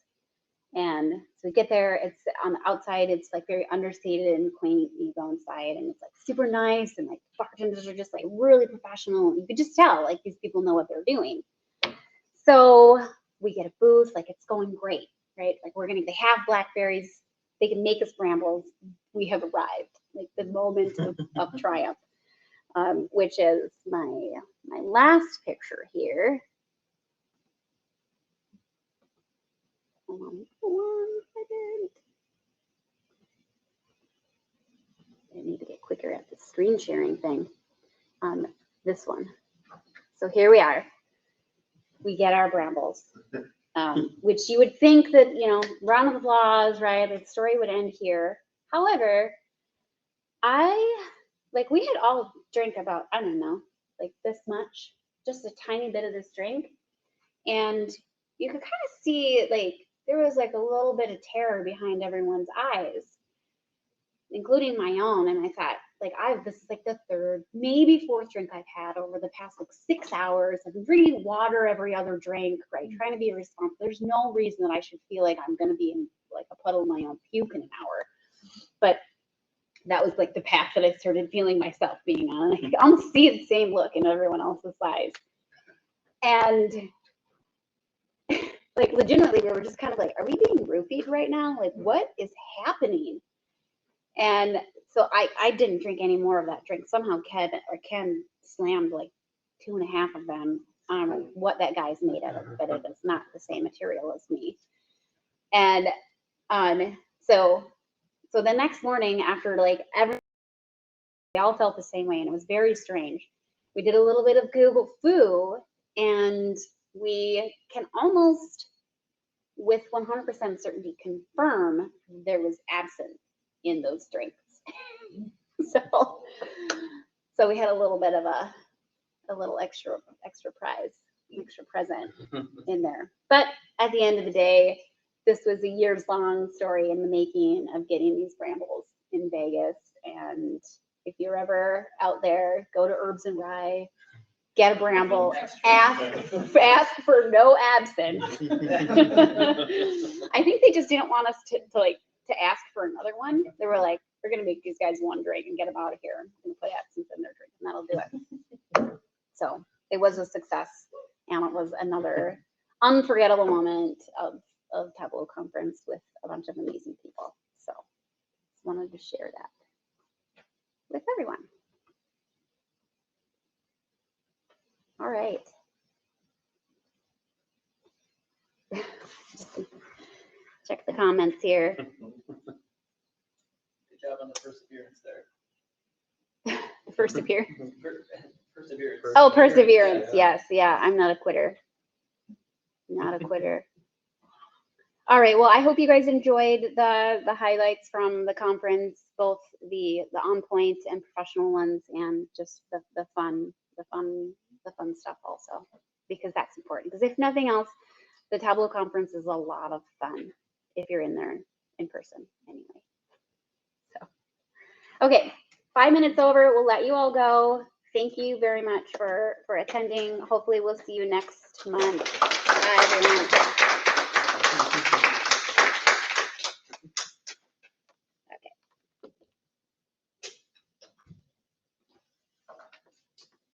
And so we get there, it's on the outside, it's like very understated and quaint. You go inside, and it's like super nice, and like bartenders are just like really professional. You could just tell like these people know what they're doing. So we get a booth, like it's going great, right? Like they have blackberries, they can make us brambles. We have arrived, like the moment of triumph, which is my last picture here. Hold on 1 second. I need to get quicker at the screen sharing thing on this one. So here we are. We get our brambles, which you would think that, round of applause, right? The story would end here. However, we had all drank about, I don't know, like this much, just a tiny bit of this drink. And you could kind of see there was like a little bit of terror behind everyone's eyes, including my own. And I thought, this is like the 3rd, maybe 4th drink I've had over the past 6 hours. I've been drinking water every other drink, right? Trying to be responsible. There's no reason that I should feel like I'm going to be in like a puddle of my own puke in an hour. But that was like the path that I started feeling myself being on. I could almost see the same look in everyone else's eyes. And legitimately, we were just kind of like, are we being roofied right now? Like, what is happening? And so I didn't drink any more of that drink. Somehow Ken slammed like 2.5 of them. I don't know what that guy's made of it, but it is not the same material as me. And so the next morning, after we all felt the same way, and it was very strange. We did a little bit of Google Foo, and we can almost with 100% certainty confirm there was absinthe in those drinks. So we had a little bit of a little extra prize, extra present in there. But at the end of the day, this was a years-long story in the making of getting these brambles in Vegas. And if you're ever out there, go to Herbs and Rye, get a bramble, ask for no absinthe. I think they just didn't want us to ask for another one. They were like, we're gonna make these guys one drink and get them out of here and put absinthe in their drink, and that'll do it. So it was a success, and it was another unforgettable moment of Tableau Conference with a bunch of amazing people. So just wanted to share that with everyone. All right. Check the comments here. Good job on the perseverance there. The first appear. Perseverance. Oh, perseverance. Yes. Yeah. I'm not a quitter. Not a quitter. All right, well, I hope you guys enjoyed the highlights from the conference, both the on point and professional ones, and just the fun stuff also, because that's important. Because if nothing else, the Tableau Conference is a lot of fun if you're in there in person anyway. So, okay, 5 minutes over, we'll let you all go. Thank you very much for attending. Hopefully we'll see you next month. Bye, everyone.